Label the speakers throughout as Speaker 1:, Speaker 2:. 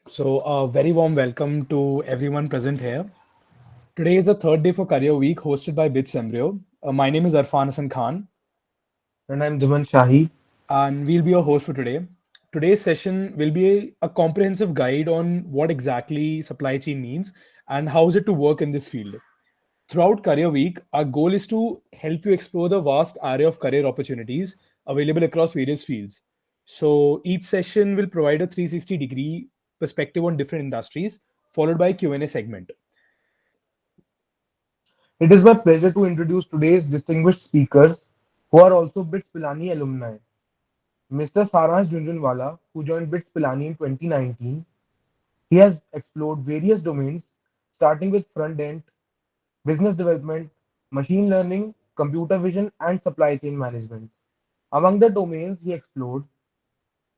Speaker 1: So, a very warm welcome to everyone present here. Today is the third day for Career Week hosted by BITS Embryo. My name is Arfan Hassan Khan,
Speaker 2: And I'm Diman Shahi.
Speaker 1: and we'll be your host for today. Today's session will be a comprehensive guide on what exactly supply chain means and how is it to work in this field. Throughout Career Week, our goal is to help you explore the vast array of career opportunities available across various fields. So each session will provide a 360-degree perspective on different industries, followed by a Q&A segment.
Speaker 2: It is my pleasure to introduce today's distinguished speakers who are also BITS Pilani alumni. Mr. Saransh Junjunwala, who joined BITS Pilani in 2019, he has explored various domains starting with front end, business development, machine learning, computer vision, and supply chain management. Among the domains he explored,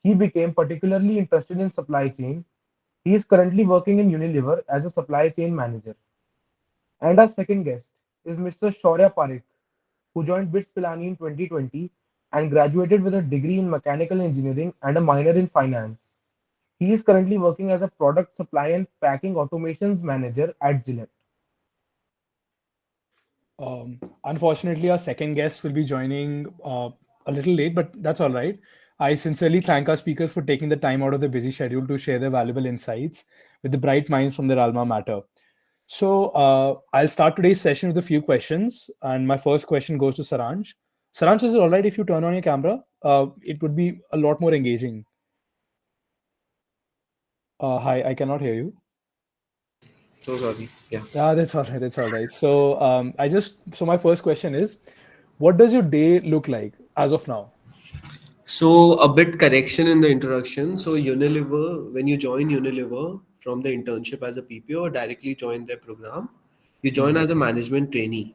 Speaker 2: he became particularly interested in supply chain. He is currently working in Unilever as a supply chain manager. And our second guest is Mr. Shaurya Parekh, who joined BITS Pilani in 2020 and graduated with a degree in mechanical engineering and a minor in finance. He is currently working as a product supply and packing automations manager at Gillette.
Speaker 1: Unfortunately, our second guest will be joining a little late, but that's all right. I sincerely thank our speakers for taking the time out of their busy schedule to share their valuable insights with the bright minds from their alma mater. So, I'll start today's session with a few questions. And my first question goes to Saransh. Saransh, is it all right if you turn on your camera? It would be a lot more engaging. Hi, I cannot hear you.
Speaker 3: So sorry. Yeah.
Speaker 1: That's all right. That's all right. So, so my first question is, what does your day look like as of now?
Speaker 3: So a bit correction in the introduction. So Unilever, when you join Unilever from the internship as a PPO or directly join their program, you join
Speaker 1: Mhm.
Speaker 3: as a management trainee.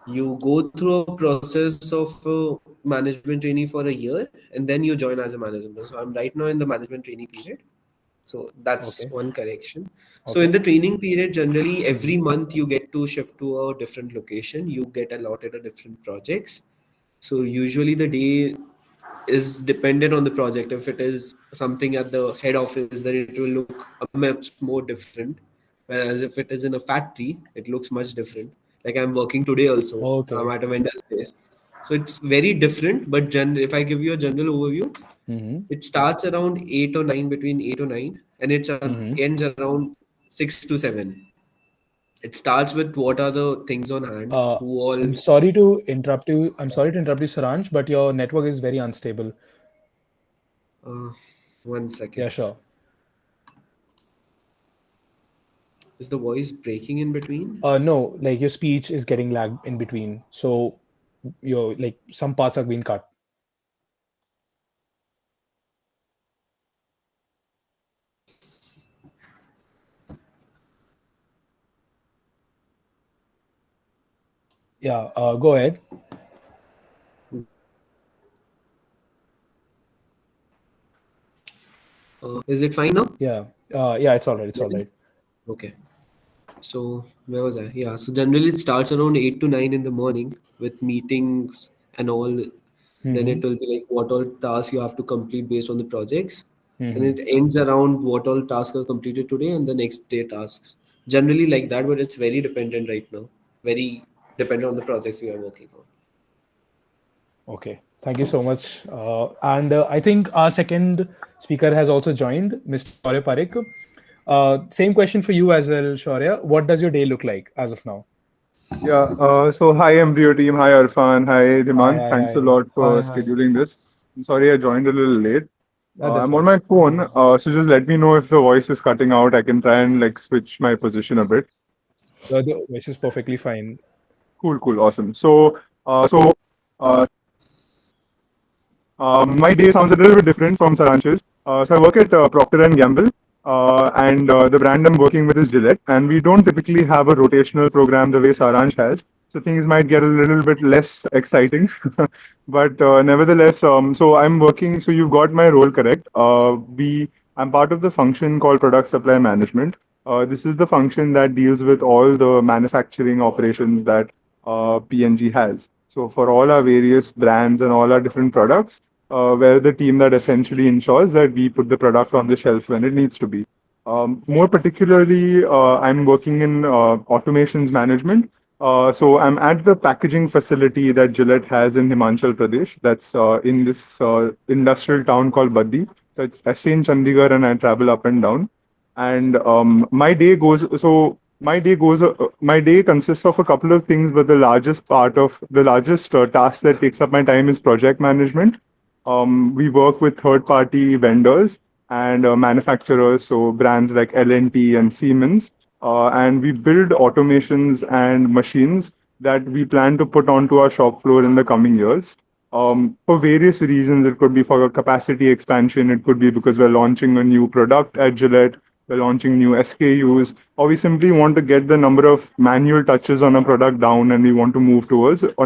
Speaker 3: You go through a process of management trainee for a year and then you join as a management. So I'm right now in the management trainee period. So that's
Speaker 1: Okay.
Speaker 3: one correction. So in
Speaker 1: Okay.
Speaker 3: the training period, generally every month you get to shift to a different location. You get allotted a different projects. So usually the day is dependent on the project. If it is something at the head office, then it will look a much more different. Whereas if it is in a factory, it looks much different. Like I'm working today also. I'm
Speaker 1: Okay.
Speaker 3: at a vendor's place. So it's very different. But if I give you a general overview,
Speaker 1: Mm-hmm.
Speaker 3: it starts around 8 or 9, between 8 or 9, and it
Speaker 1: Mm-hmm.
Speaker 3: ends around 6 to 7. It starts with what are the things on hand,
Speaker 1: Uh,
Speaker 3: who all.
Speaker 1: I'm sorry to interrupt you. I'm sorry to interrupt you, Saransh, but your network is very unstable.
Speaker 3: Uh, one second.
Speaker 1: Yeah, sure.
Speaker 3: Is the voice breaking in between?
Speaker 1: No, like your speech is getting lagged in between. So your like some parts are being cut. Yeah, go ahead.
Speaker 3: Is it fine now?
Speaker 1: Yeah. Yeah, it's all right. It's all right.
Speaker 3: Okay. So where was I? Yeah. So generally it starts around 8 to 9 in the morning with meetings and all. Then
Speaker 1: Mm-hmm.
Speaker 3: it will be like what all tasks you have to complete based on the projects. And
Speaker 1: Mm-hmm.
Speaker 3: it ends around what all tasks are completed today and the next day tasks. Generally like that, but it's very dependent right now. Very dependent on the projects we are working on.
Speaker 1: Okay. Thank you so much. And I think our second speaker has also joined, Mr. Shaurya Parekh. Same question for you as well, Shaurya. What does your day look like as of now?
Speaker 4: Yeah, so hi Embryo team, hi Arfan, hi
Speaker 1: Hi,
Speaker 4: Dhiman.
Speaker 1: hi,
Speaker 4: Thanks a
Speaker 1: hi.
Speaker 4: lot for
Speaker 2: Hi, hi.
Speaker 4: scheduling this. I'm sorry I joined a little late.
Speaker 1: That's
Speaker 4: I'm
Speaker 1: all
Speaker 4: on
Speaker 1: right.
Speaker 4: my phone, so just let me know if the voice is cutting out. I can try and like switch my position a bit.
Speaker 1: The voice is perfectly fine.
Speaker 4: Cool, cool, awesome. Uh, my day sounds a little bit different from Saranch's. So I work at Procter and Gamble, and the brand I'm working with is Gillette. And we don't typically have a rotational program the way Saranch has. So things might get a little bit less exciting, but nevertheless, so I'm working. So you've got my role correct. I'm part of the function called Product Supply Management. This is the function that deals with all the manufacturing operations that PNG has. So for all our various brands and all our different products, we're the team that essentially ensures that we put the product on the shelf when it needs to be. More particularly, I'm working in automations management. So I'm at the packaging facility that Gillette has in Himachal Pradesh. That's in this industrial town called Baddi. So I stay in Chandigarh and I travel up and down. And my day consists of a couple of things, but the largest task that takes up my time is project management. We work with third-party vendors and manufacturers, so brands like L&T and Siemens, and we build automations and machines that we plan to put onto our shop floor in the coming years. For various reasons, it could be for capacity expansion, it could be because we're launching a new product at Gillette, we're launching new SKUs, or we simply want to get the number of manual touches on a product down and we want to move towards a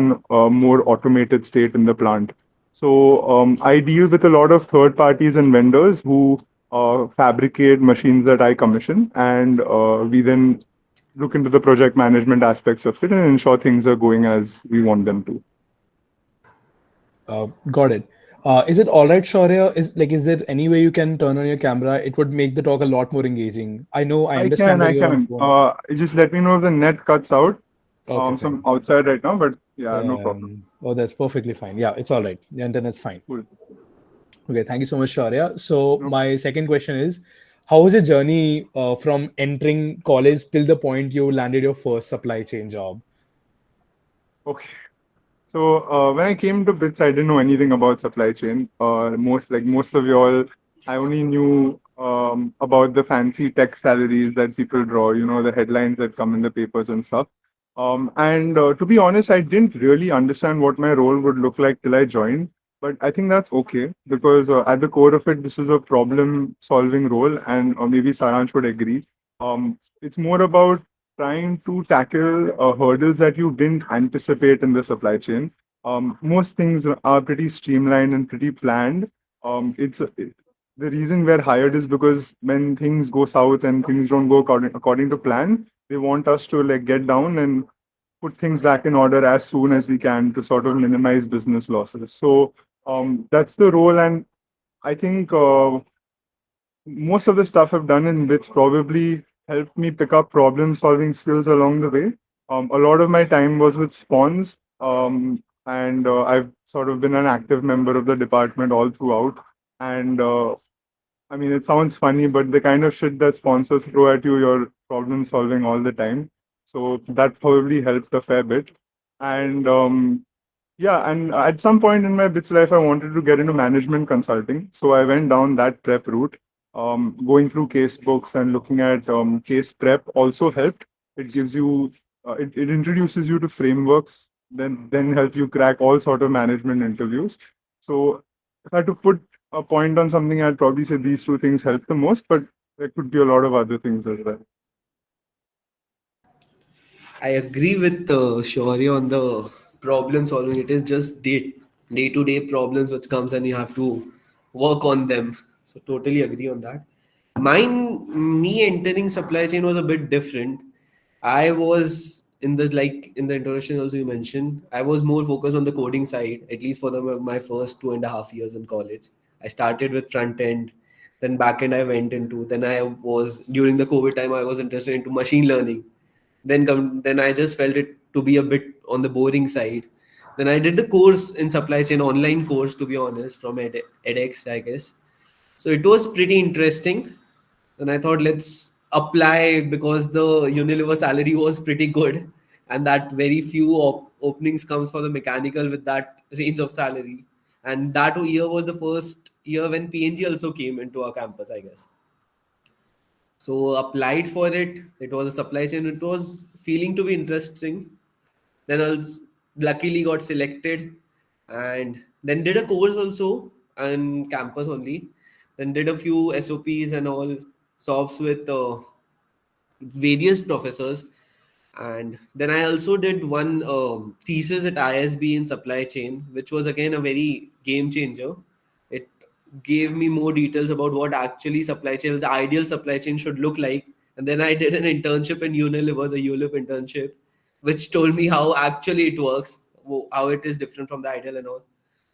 Speaker 4: more automated state in the plant. So I deal with a lot of third parties and vendors who fabricate machines that I commission, and we then look into the project management aspects of it and ensure things are going as we want them to.
Speaker 1: Got it. Is it all right, Shaurya? Is there any way you can turn on your camera? It would make the talk a lot more engaging. I know, I understand that
Speaker 4: I
Speaker 1: you're on
Speaker 4: can.
Speaker 1: phone.
Speaker 4: Just let me know if the net cuts out.
Speaker 1: Okay,
Speaker 4: So
Speaker 1: fine.
Speaker 4: I'm outside right now, but yeah, no problem.
Speaker 1: Oh, that's perfectly fine. Yeah, it's all right. The internet's fine.
Speaker 4: Cool.
Speaker 1: Okay, thank you so much, Shaurya. So
Speaker 4: No.
Speaker 1: my second question is, how was your journey from entering college till the point you landed your first supply chain job?
Speaker 4: Okay. So when I came to BITS, I didn't know anything about supply chain. Most of y'all, I only knew about the fancy tech salaries that people draw, the headlines that come in the papers and stuff. And to be honest, I didn't really understand what my role would look like till I joined. But I think that's okay because at the core of it, this is a problem-solving role, and maybe Saransh would agree. It's more about trying to tackle hurdles that you didn't anticipate in the supply chain. Most things are pretty streamlined and pretty planned. The reason we're hired is because when things go south and things don't go according to plan, they want us to like get down and put things back in order as soon as we can to sort of minimize business losses. So that's the role, and I think most of the stuff I've done in bits probably helped me pick up problem solving skills along the way. A lot of my time was with Spawns, and I've sort of been an active member of the department all throughout. And I mean, it sounds funny, but the kind of shit that sponsors throw at you, you're problem solving all the time. So that probably helped a fair bit. And yeah, and at some point in my bits life, I wanted to get into management consulting. So I went down that prep route. Going through case books and looking at case prep also helped. It gives you, it introduces you to frameworks, then help you crack all sort of management interviews. So if I had to put a point on something, I'd probably say these two things help the most, but there could be a lot of other things as well.
Speaker 3: I agree with Shaurya on the problem solving. It is just day to day problems which comes and you have to work on them. So totally agree on that. Me entering supply chain was a bit different. I was in the introduction also you mentioned, I was more focused on the coding side, at least for my first 2.5 years in college. I started with front end, then back end I went into. Then I was during the COVID time I was interested into machine learning. Then I just felt it to be a bit on the boring side. Then I did the course in supply chain, online course to be honest, from edX, I guess. So it was pretty interesting. And I thought let's apply because the Unilever salary was pretty good, and that very few openings comes for the mechanical with that range of salary. And that year was the first year when PNG also came into our campus, I guess. So applied for it. It was a supply chain. It was feeling to be interesting. Then I was luckily got selected, and then did a course also on campus only. Then did a few SOPs and all SOPs with various professors. And then I also did one thesis at ISB in supply chain, which was again a very game changer. It gave me more details about what actually supply chain, the ideal supply chain should look like. And then I did an internship in Unilever, the ULIP internship, which told me how actually it works, how it is different from the ideal and all.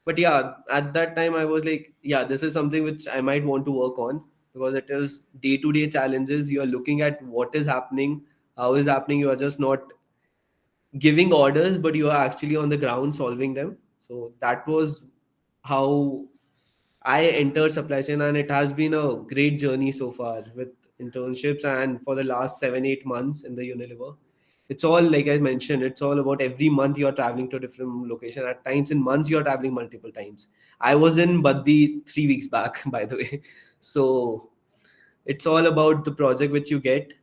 Speaker 3: But yeah, at that time I was like, yeah, this is something which I might want to work on. because it is day-to-day challenges. You are looking at what is happening, how is happening. You are just not giving orders, but you are actually on the ground solving them. So that was how I entered supply chain, and it has been a great journey so far with internships. And for the last 7-8 months in the Unilever, it's all like I mentioned. It's all about every month you are traveling to a different location. At times in months you are traveling multiple times. I was in Baddi 3 weeks back, by the way. So it's all about the project which you get.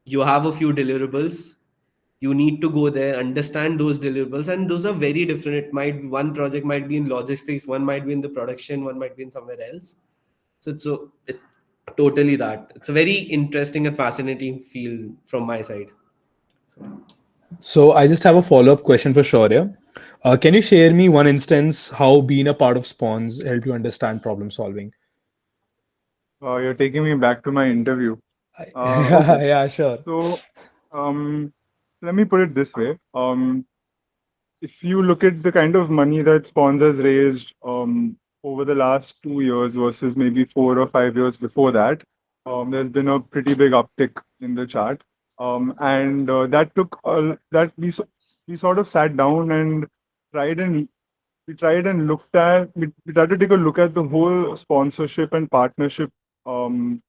Speaker 3: You have a few deliverables, you need to go there, understand those deliverables, and those are very different. It might, one project might be in logistics, one might be in the production, one might be in somewhere else. So it totally that. It's a very interesting and fascinating field from my side. So
Speaker 1: So I just have a follow-up question for Shaurya. Can you share me one instance how being a part of Spawns helped you understand problem solving?
Speaker 4: You're taking me back to my interview. Okay.
Speaker 1: Yeah, sure.
Speaker 4: So, um, let me put it this way. If you look at the kind of money that Spawns has raised over the last 2 years versus maybe 4 or 5 years before that, there's been a pretty big uptick in the chart. And that took that we sort of sat down and tried and we tried to take a look at the whole sponsorship and partnership um,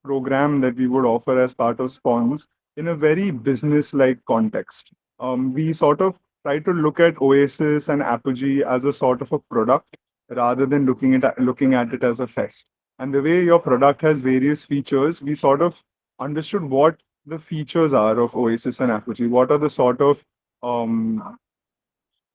Speaker 4: program that we would offer as part of Spawns in a very business-like context. We sort of try to look at Oasis and Apogee as a sort of a product rather than looking at it as a fest. And the way your product has various features, we sort of understood what the features are of Oasis and Apogee. What are the sort of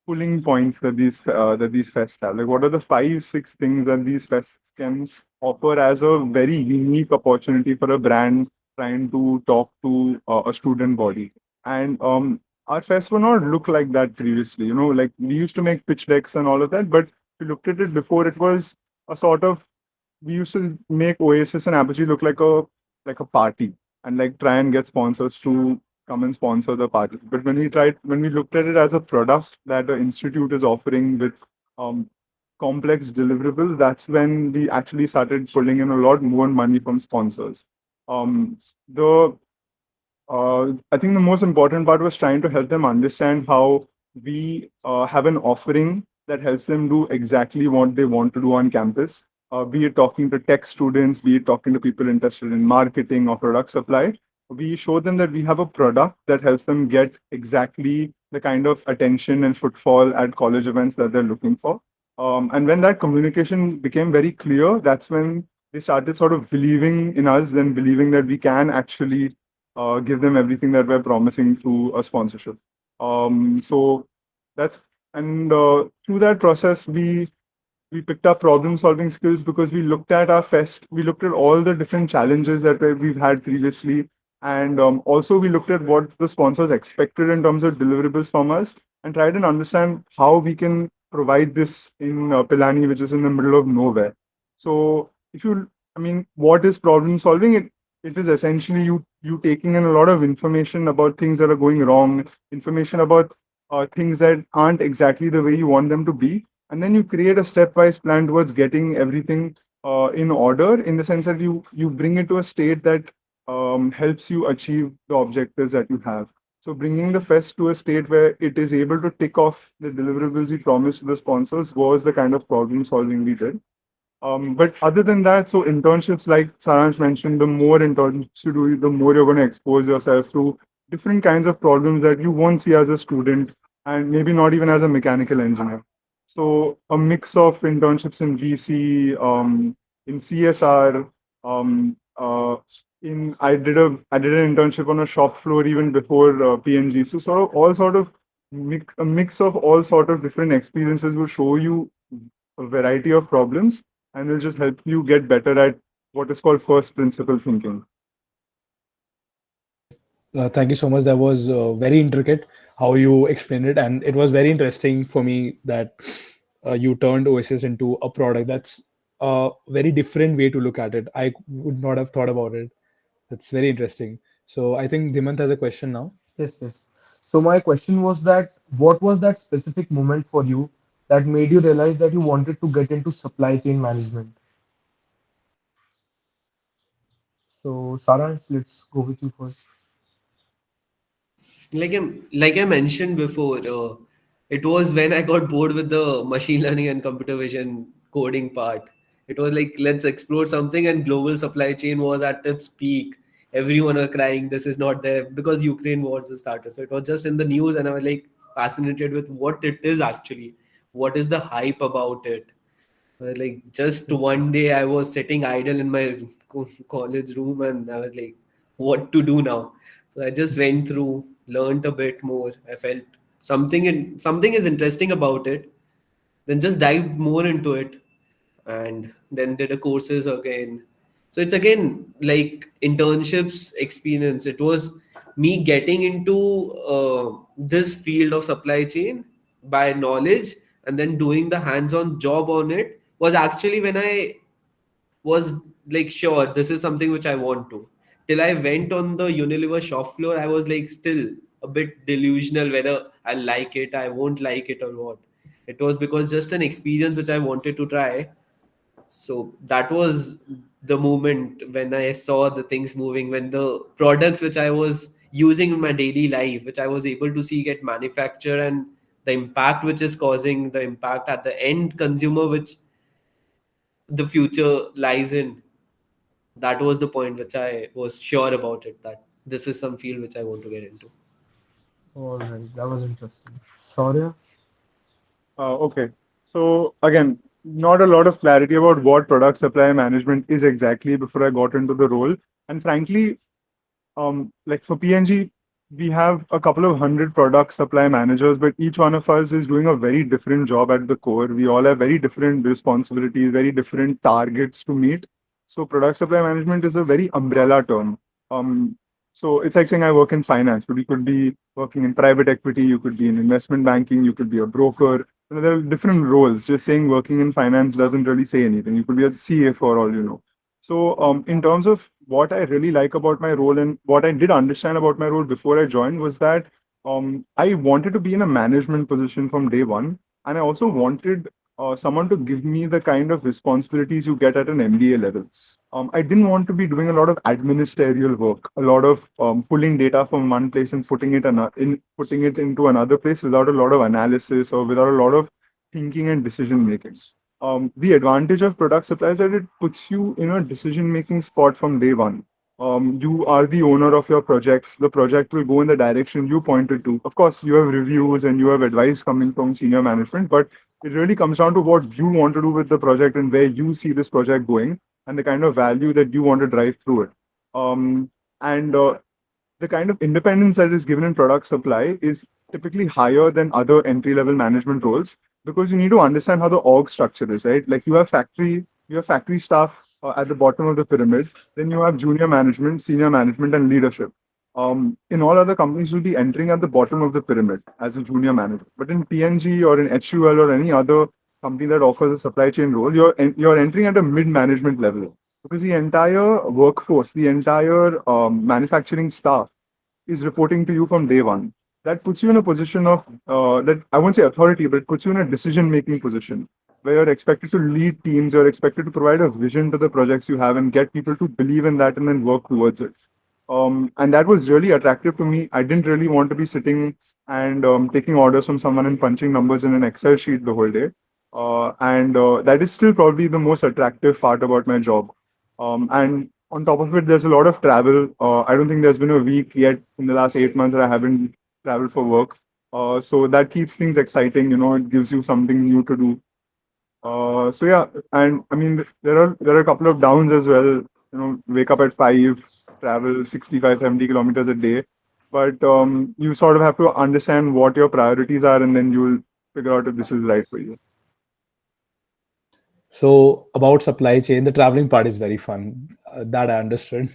Speaker 4: pulling points that these fests have? Like, what are the 5, 6 things that these fests can offer as a very unique opportunity for a brand trying to talk to a student body? And our fests were not look like that previously. You know, like we used to make pitch decks and all of that, but if you looked at it before, it was a sort of, we used to make Oasis and Apogee look like a party and like try and get sponsors to come and sponsor the party. But when we looked at it as a product that the institute is offering with um, complex deliverables, that's when we actually started pulling in a lot more money from sponsors. The I think the most important part was trying to help them understand how we have an offering that helps them do exactly what they want to do on campus. Be it talking to tech students, be it talking to people interested in marketing or product supply. We show them that we have a product that helps them get exactly the kind of attention and footfall at college events that they're looking for. And when that communication became very clear, that's when they started sort of believing in us and believing that we can actually give them everything that we're promising through a sponsorship. So that's and through that process, we picked up problem solving skills because we looked at our fest, we looked at all the different challenges that we've had previously, and also we looked at what the sponsors expected in terms of deliverables from us, and tried and understand how we can provide this in Pilani, which is in the middle of nowhere. So if you, I mean, what is problem solving? It is essentially you taking in a lot of information about things that are going wrong, information about things that aren't exactly the way you want them to be, and then you create a stepwise plan towards getting everything in order, in the sense that you bring it to a state that helps you achieve the objectives that you have. So bringing the fest to a state where it is able to tick off the deliverables we promised to the sponsors was the kind of problem solving we did. But other than that, so internships, like Saransh mentioned, the more internships you do, the more you're going to expose yourself to different kinds of problems that you won't see as a student and maybe not even as a mechanical engineer. So a mix of internships in VC, in CSR, um, uh, in I did an internship on a shop floor even before PNG. So sort of all sort of a mix of all sort of different experiences will show you a variety of problems and will just help you get better at what is called first principle thinking.
Speaker 1: Thank you so much. That was very intricate how you explained it, and it was very interesting for me that you turned Oasis into a product. That's a very different way to look at it. I would not have thought about it. That's very interesting. So I think Dimant has a question now.
Speaker 2: Yes, yes. So my question was that what was that specific moment for you that made you realize that you wanted to get into supply chain management? So, Saransh, let's go with you first.
Speaker 3: Like I mentioned before, it was when I got bored with the machine learning and computer vision coding part. It was like, let's explore something, and global supply chain was at its peak. Everyone were crying, this is not there, because Ukraine wars started. So it was just in the news, and I was like fascinated with what it is actually. What is the hype about it? Like just one day I was sitting idle in my college room, and I was like, what to do now? So I just went through, learned a bit more. I felt something is interesting about it. Then just dived more into it, and then did a courses again. So it's again like internships experience. It was me getting into this field of supply chain by knowledge, and then doing the hands-on job on it was actually when I was like, sure, this is something which I want to. Till I went on the Unilever shop floor, I was like still a bit delusional whether I like it, I won't like it, or what. It was because just an experience which I wanted to try. So that was the moment when I saw the things moving, when the products which I was using in my daily life, which I was able to see get manufactured, and the impact which is causing, the impact at the end consumer, which the future lies in. That was the point which I was sure about it, that this is some field which I want to get into.
Speaker 2: All right, that was interesting. Saurya?
Speaker 4: Okay. So again, not a lot of clarity about what product supply management is exactly before I got into the role. And frankly, like for PNG, we have a couple of hundred product supply managers, but each one of us is doing a very different job at the core. We all have very different responsibilities, very different targets to meet. So product supply management is a very umbrella term. So it's like saying I work in finance, but you could be working in private equity, you could be in investment banking, you could be a broker. There are different roles. Just saying working in finance doesn't really say anything. You could be a CA for all you know. So, in terms of what I really like about my role and what I did understand about my role before I joined was that I wanted to be in a management position from day one, and I also wanted someone to give me the kind of responsibilities you get at an MBA level. I didn't want to be doing a lot of administerial work, a lot of pulling data from one place and putting it into another place without a lot of analysis or without a lot of thinking and decision making. The advantage of product supply is that it puts you in a decision making spot from day one. You are the owner of your projects. The project will go in the direction you pointed to. Of course, you have reviews and you have advice coming from senior management, but it really comes down to what you want to do with the project and where you see this project going and the kind of value that you want to drive through it. And The kind of independence that is given in product supply is typically higher than other entry level management roles because you need to understand how the org structure is, right? Like you have factory staff at the bottom of the pyramid, then you have junior management, senior management, and leadership. In all other companies, you'll be entering at the bottom of the pyramid as a junior manager. But in PNG or in HUL or any other company that offers a supply chain role, you're entering at a mid management level because the entire workforce, the entire manufacturing staff is reporting to you from day one. That puts you in a position of that I won't say authority, but it puts you in a decision-making position where you're expected to lead teams, you're expected to provide a vision to the projects you have and get people to believe in that and then work towards it. And that was really attractive to me. I didn't really want to be sitting and taking orders from someone and punching numbers in an Excel sheet the whole day. And That is still probably the most attractive part about my job. And on top of it, there's a lot of travel. I don't think there's been a week yet in the last 8 months that I haven't traveled for work. So that keeps things exciting. You know, it gives you something new to do. So yeah, and I mean, there are a couple of downs as well. You know, wake up at 5, travel 65, 70 kilometers a day. But you sort of have to understand what your priorities are, and then you'll figure out if this is right for you.
Speaker 1: So about supply chain, the traveling part is very fun. That I understood.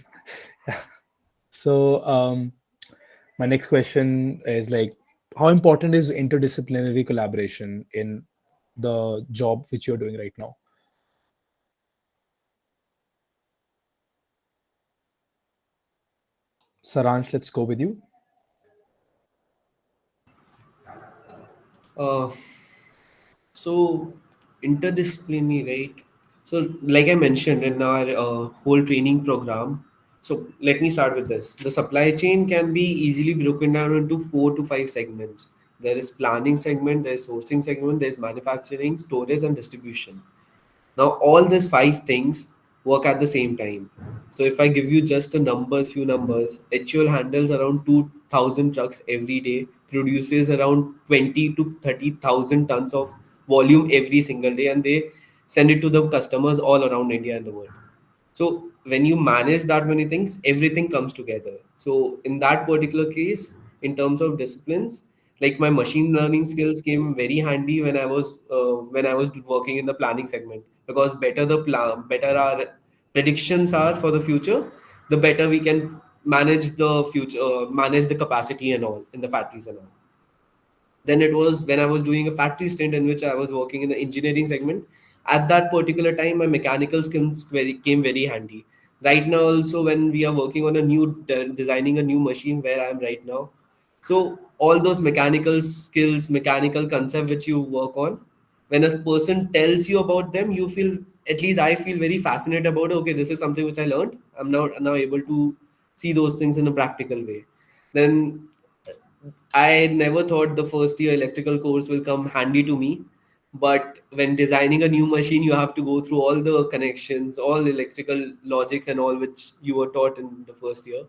Speaker 1: So my next question is like, how important is interdisciplinary collaboration in the job which you're doing right now? Saransh, let's go with you.
Speaker 3: Uh, so interdisciplinary, right? So like I mentioned in our whole training program, So let me start with this. The supply chain can be easily broken down into 4 to 5 segments. There is planning segment, there's sourcing segment, there's manufacturing, storage, and distribution. Now, all these 5 things work at the same time. So, if I give you just few numbers, HUL handles around 2,000 trucks every day, produces around 20 to 30,000 tons of volume every single day, and they send it to the customers all around India and the world. So when you manage that many things, everything comes together. So in that particular case, in terms of disciplines, like my machine learning skills came very handy when I was working in the planning segment, because better our predictions are for the future, the better we can manage the future, manage the capacity and all in the factories and all. Then it was when I was doing a factory stint in which I was working in the engineering segment. At that particular time, my mechanical skills came very handy. Right now, also when we are working on designing a new machine where I am right now, so all those mechanical skills, mechanical concept which you work on, when a person tells you about them, you feel, at least I feel very fascinated about. Okay, this is something which I learned. I'm now able to see those things in a practical way. Then I never thought the first year electrical course will come handy to me. But when designing a new machine, you have to go through all the connections, all electrical logics and all which you were taught in the first year.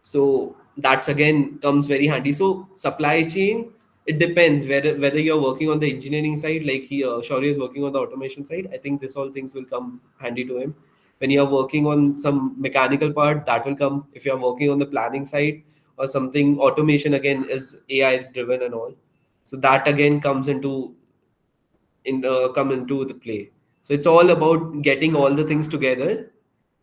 Speaker 3: So that's again comes very handy. So supply chain, it depends whether you're working on the engineering side, like Shaurya is working on the automation side. I think this all things will come handy to him. When you're working on some mechanical part, that will come. If you're working on the planning side or something, automation again is AI driven and all. So that again come into the play. So it's all about getting all the things together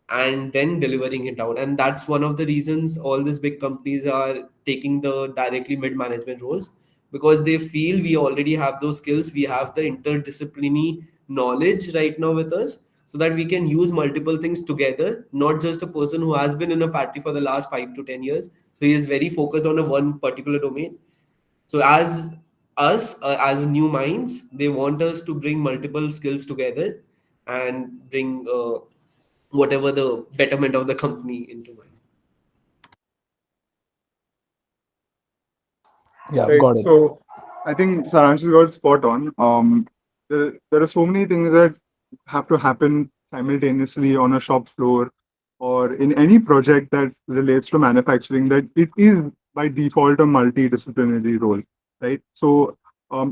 Speaker 3: and then delivering it out. And that's one of the reasons all these big companies are taking the directly mid management roles, because they feel we already have those skills, we have the interdisciplinary knowledge right now with us, so that we can use multiple things together, not just a person who has been in a factory for the last 5 to 10 years, so he is very focused on a one particular domain. So as us as new minds, they want us to bring multiple skills together and bring whatever the betterment of the company into mind.
Speaker 1: Yeah,
Speaker 4: Right.
Speaker 1: got it.
Speaker 4: So I think Saransh has got spot on. There are so many things that have to happen simultaneously on a shop floor or in any project that relates to manufacturing, that it is by default a multidisciplinary role, right? So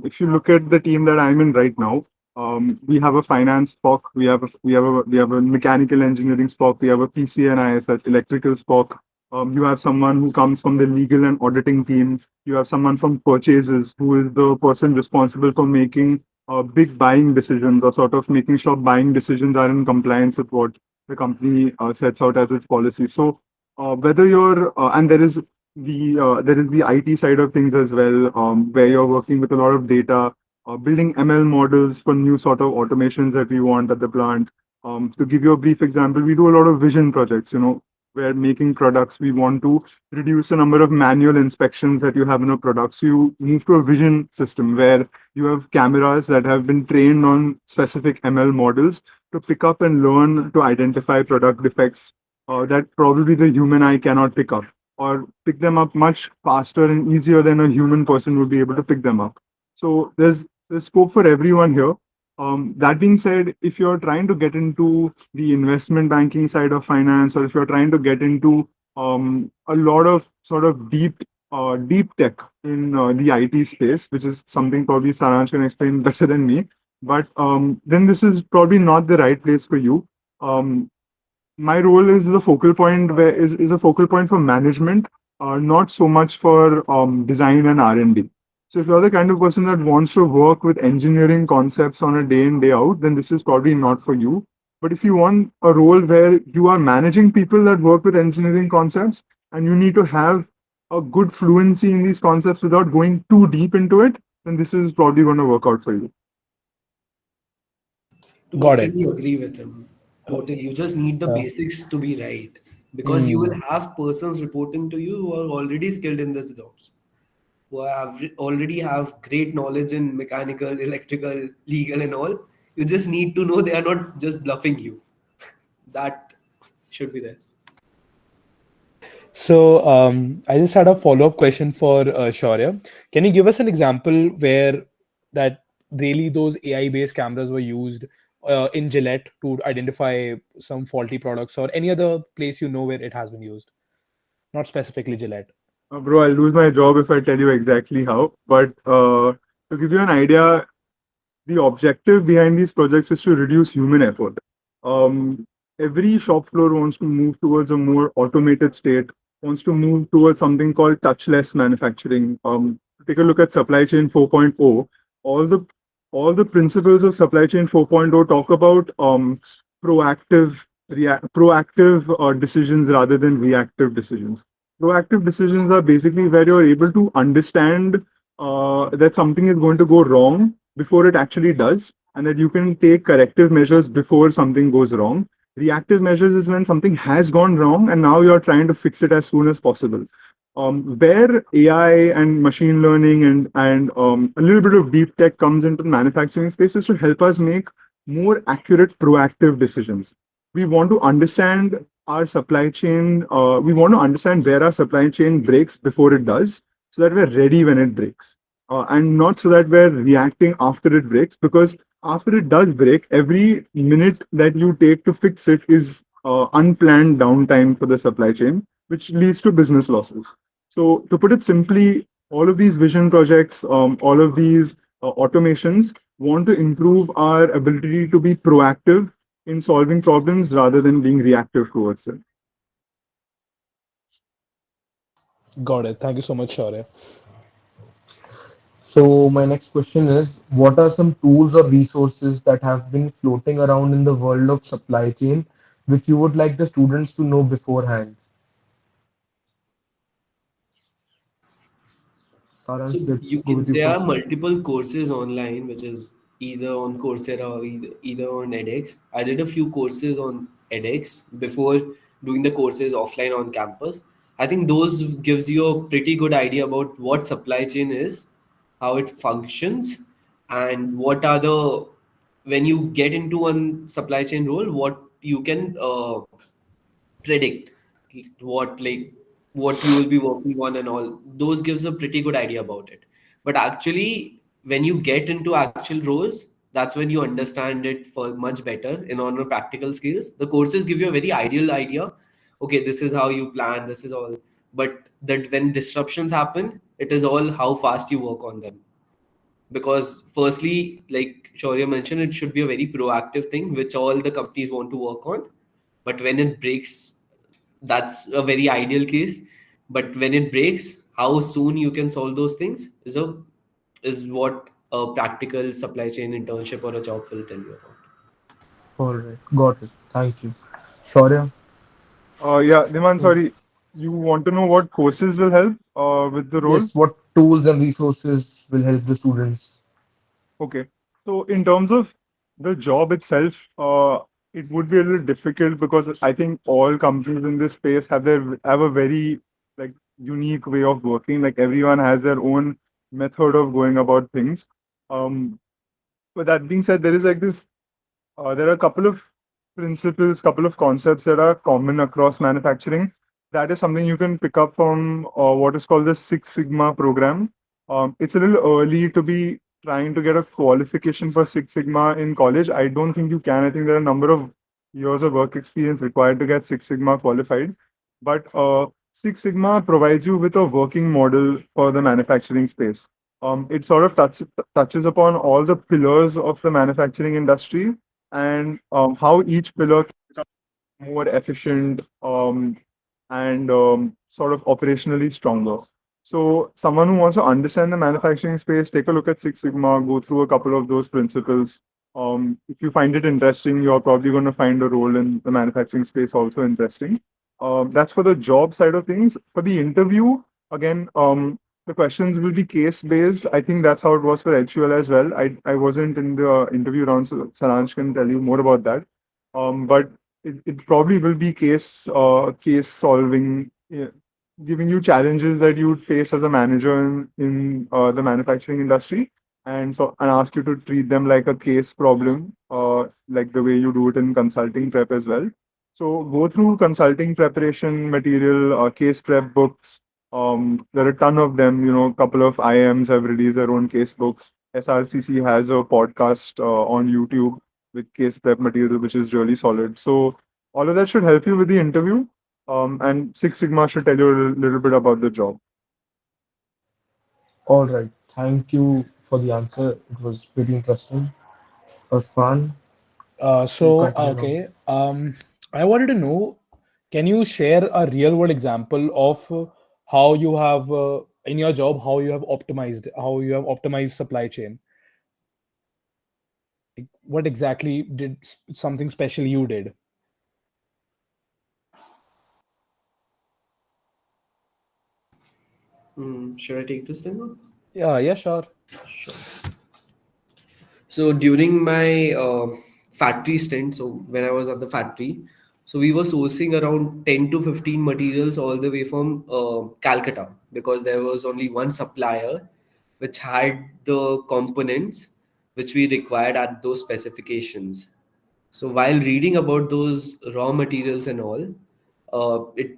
Speaker 4: if you look at the team that I'm in right now, we have a finance SPOC, we have a mechanical engineering SPOC, we have a PCNIS, that's electrical SPOC. You have someone who comes from the legal and auditing team. You have someone from purchases who is the person responsible for making big buying decisions, or sort of making sure buying decisions are in compliance with what the company sets out as its policy. So whether you're and there is the IT side of things as well, where you're working with a lot of data, building ML models for new sort of automations that we want at the plant. To give you a brief example, we do a lot of vision projects. Where making products, we want to reduce the number of manual inspections that you have in a product. So you move to a vision system where you have cameras that have been trained on specific ML models to pick up and learn to identify product defects that probably the human eye cannot pick up, or pick them up much faster and easier than a human person would be able to pick them up. So there's scope for everyone here. That being said, if you're trying to get into the investment banking side of finance, or if you're trying to get into a lot of sort of deep tech in the IT space, which is something probably Saransh can explain better than me, but then this is probably not the right place for you. My role is the focal point is a focal point for management, not so much for design and R&D. So if you're the kind of person that wants to work with engineering concepts on a day in, day out, then this is probably not for you. But if you want a role where you are managing people that work with engineering concepts, and you need to have a good fluency in these concepts without going too deep into it, then this is probably going to work out for you.
Speaker 1: Got it.
Speaker 3: Totally agree with him. Totally. You just need the
Speaker 1: Yeah.
Speaker 3: basics to be right, because you will
Speaker 1: Mm.
Speaker 3: have persons reporting to you who are already skilled in these jobs, who already have great knowledge in mechanical, electrical, legal, and all. You just need to know they are not just bluffing you. That should be there.
Speaker 1: So I just had a follow-up question for Shaurya. Can you give us an example where that really those AI-based cameras were used in Gillette to identify some faulty products or any other place you know where it has been used? Not specifically Gillette.
Speaker 4: Bro, I'll lose my job if I tell you exactly how. But to give you an idea, the objective behind these projects is to reduce human effort. Um, every shop floor wants to move towards a more automated state, wants to move towards something called touchless manufacturing. Take a look at supply chain 4.0. All the all the principles of supply chain 4.0 talk about proactive decisions rather than reactive decisions. Proactive decisions are basically where you're able to understand that something is going to go wrong before it actually does, and that you can take corrective measures before something goes wrong. Reactive measures is when something has gone wrong and now you're trying to fix it as soon as possible. Where AI and machine learning and a little bit of deep tech comes into the manufacturing spaces to help us make more accurate proactive decisions. We want to understand our supply chain. We want to understand where our supply chain breaks before it does, so that we're ready when it breaks, and not so that we're reacting after it breaks. Because after it does break, every minute that you take to fix it is unplanned downtime for the supply chain, which leads to business losses. So, to put it simply, all of these vision projects, all of these automations want to improve our ability to be proactive in solving problems rather than being reactive towards it.
Speaker 1: Got it. Thank you so much, Shaurya.
Speaker 2: So my next question is, what are some tools or resources that have been floating around in the world of supply chain, which you would like the students to know beforehand?
Speaker 3: So
Speaker 2: Saransh, let's
Speaker 3: you
Speaker 2: go with
Speaker 3: can
Speaker 2: you
Speaker 3: there are
Speaker 2: first.
Speaker 3: multiple courses online, which is either on Coursera or either on edX. I did a few courses on edX before doing the courses offline on campus. I think those gives you a pretty good idea about what supply chain is, how it functions, and what are the when you get into one supply chain role, what you can predict, what you will be working on and all. Those gives a pretty good idea about it. But actually when you get into actual roles, that's when you understand it for much better in on your practical skills. The courses give you a very ideal idea. Okay, this is how you plan, this is all. But that when disruptions happen, it is all how fast you work on them. Because firstly, like Shaurya mentioned, it should be a very proactive thing which all the companies want to work on. But when it breaks, that's a very ideal case. But when it breaks, how soon you can solve those things is what a practical supply chain internship or a job will tell you about.
Speaker 2: All right, got it. Thank you. Shaurya,
Speaker 4: Yeah, Diman,
Speaker 2: so
Speaker 4: sorry, you want to know what courses will help with the role?
Speaker 2: yes, what tools and resources will help the students?
Speaker 4: Okay. So in terms of the job itself, it would be a little difficult because I think all companies in this space have a very like unique way of working. Like everyone has their own method of going about things. Um, but that being said, there is like this there are a couple of principles, couple of concepts that are common across manufacturing. That is something you can pick up from what is called the Six Sigma program. It's a little early to be trying to get a qualification for Six Sigma in college. I don't think you can. I think there are a number of years of work experience required to get Six Sigma qualified. But Six Sigma provides you with a working model for the manufacturing space. It sort of touches upon all the pillars of the manufacturing industry and how each pillar can become more efficient and sort of operationally stronger. So, someone who wants to understand the manufacturing space, take a look at Six Sigma, go through a couple of those principles. If you find it interesting, you're probably going to find a role in the manufacturing space also interesting. That's for the job side of things. For the interview, again, the questions will be case based. I think that's how it was for HUL as well. I wasn't in the interview round, so Saransh can tell you more about that. But it probably will be case solving, yeah, giving you challenges that you would face as a manager in the manufacturing industry, and ask you to treat them like a case problem, like the way you do it in consulting prep as well. So go through consulting preparation material, case prep books. There are a ton of them. A couple of IMs have released their own case books. SRCC has a podcast on YouTube with case prep material, which is really solid. So all of that should help you with the interview. And Six Sigma should tell you a little bit about the job.
Speaker 2: All right. Thank you for the answer. It was pretty interesting. Irfan, you continue now.
Speaker 1: Okay. I wanted to know, can you share a real world example of how you have in your job, how you have optimized supply chain? Like, what exactly did something special you did?
Speaker 3: Should I take this thing up?
Speaker 1: Yeah, yeah, sure.
Speaker 3: So during my factory stint, so when I was at the factory, so we were sourcing around 10 to 15 materials all the way from Calcutta, because there was only one supplier which had the components which we required at those specifications. So while reading about those raw materials and all, it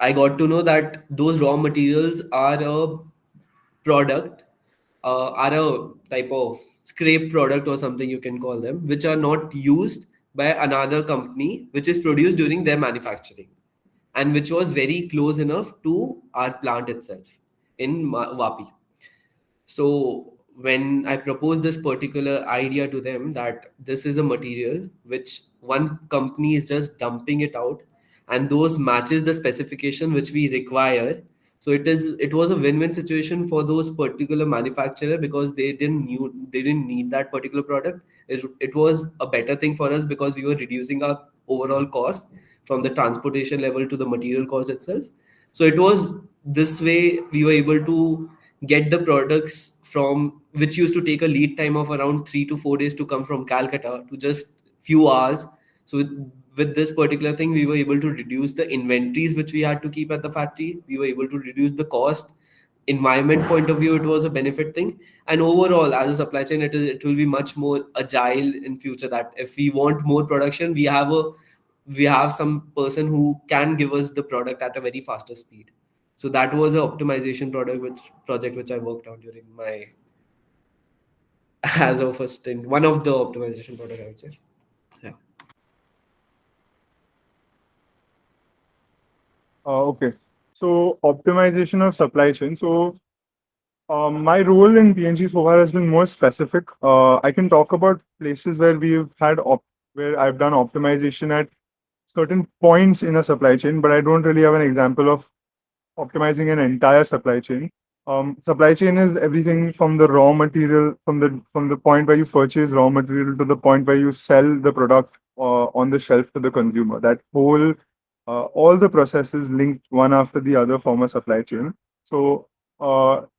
Speaker 3: I got to know that those raw materials are a product, are a type of scrape product or something you can call them, which are not used by another company, which is produced during their manufacturing, and which was very close enough to our plant itself in Vapi. So when I proposed this particular idea to them, that this is a material which one company is just dumping it out, and those matches the specification which we require. So it was a win-win situation for those particular manufacturer, because they didn't need that particular product. It was a better thing for us, because we were reducing our overall cost from the transportation level to the material cost itself. So it was this way we were able to get the products from which used to take a lead time of around 3 to 4 days to come from Calcutta to just few hours. So with this particular thing, we were able to reduce the inventories which we had to keep at the factory. We were able to reduce the cost. Environment point of view, it was a benefit thing. And overall, as a supply chain, it will be much more agile in future. That if we want more production, we have some person who can give us the product at a very faster speed. So that was an optimization project which I worked on during my as of first stint. One of the optimization project, I would say. Yeah.
Speaker 4: Okay. So optimization of supply chain. So my role in PNG so far has been more specific. I can talk about places where where I've done optimization at certain points in a supply chain, but I don't really have an example of optimizing an entire supply chain. Supply chain is everything from the raw material, from the point where you purchase raw material to the point where you sell the product on the shelf to the consumer. That whole all the processes linked one after the other form a supply chain. So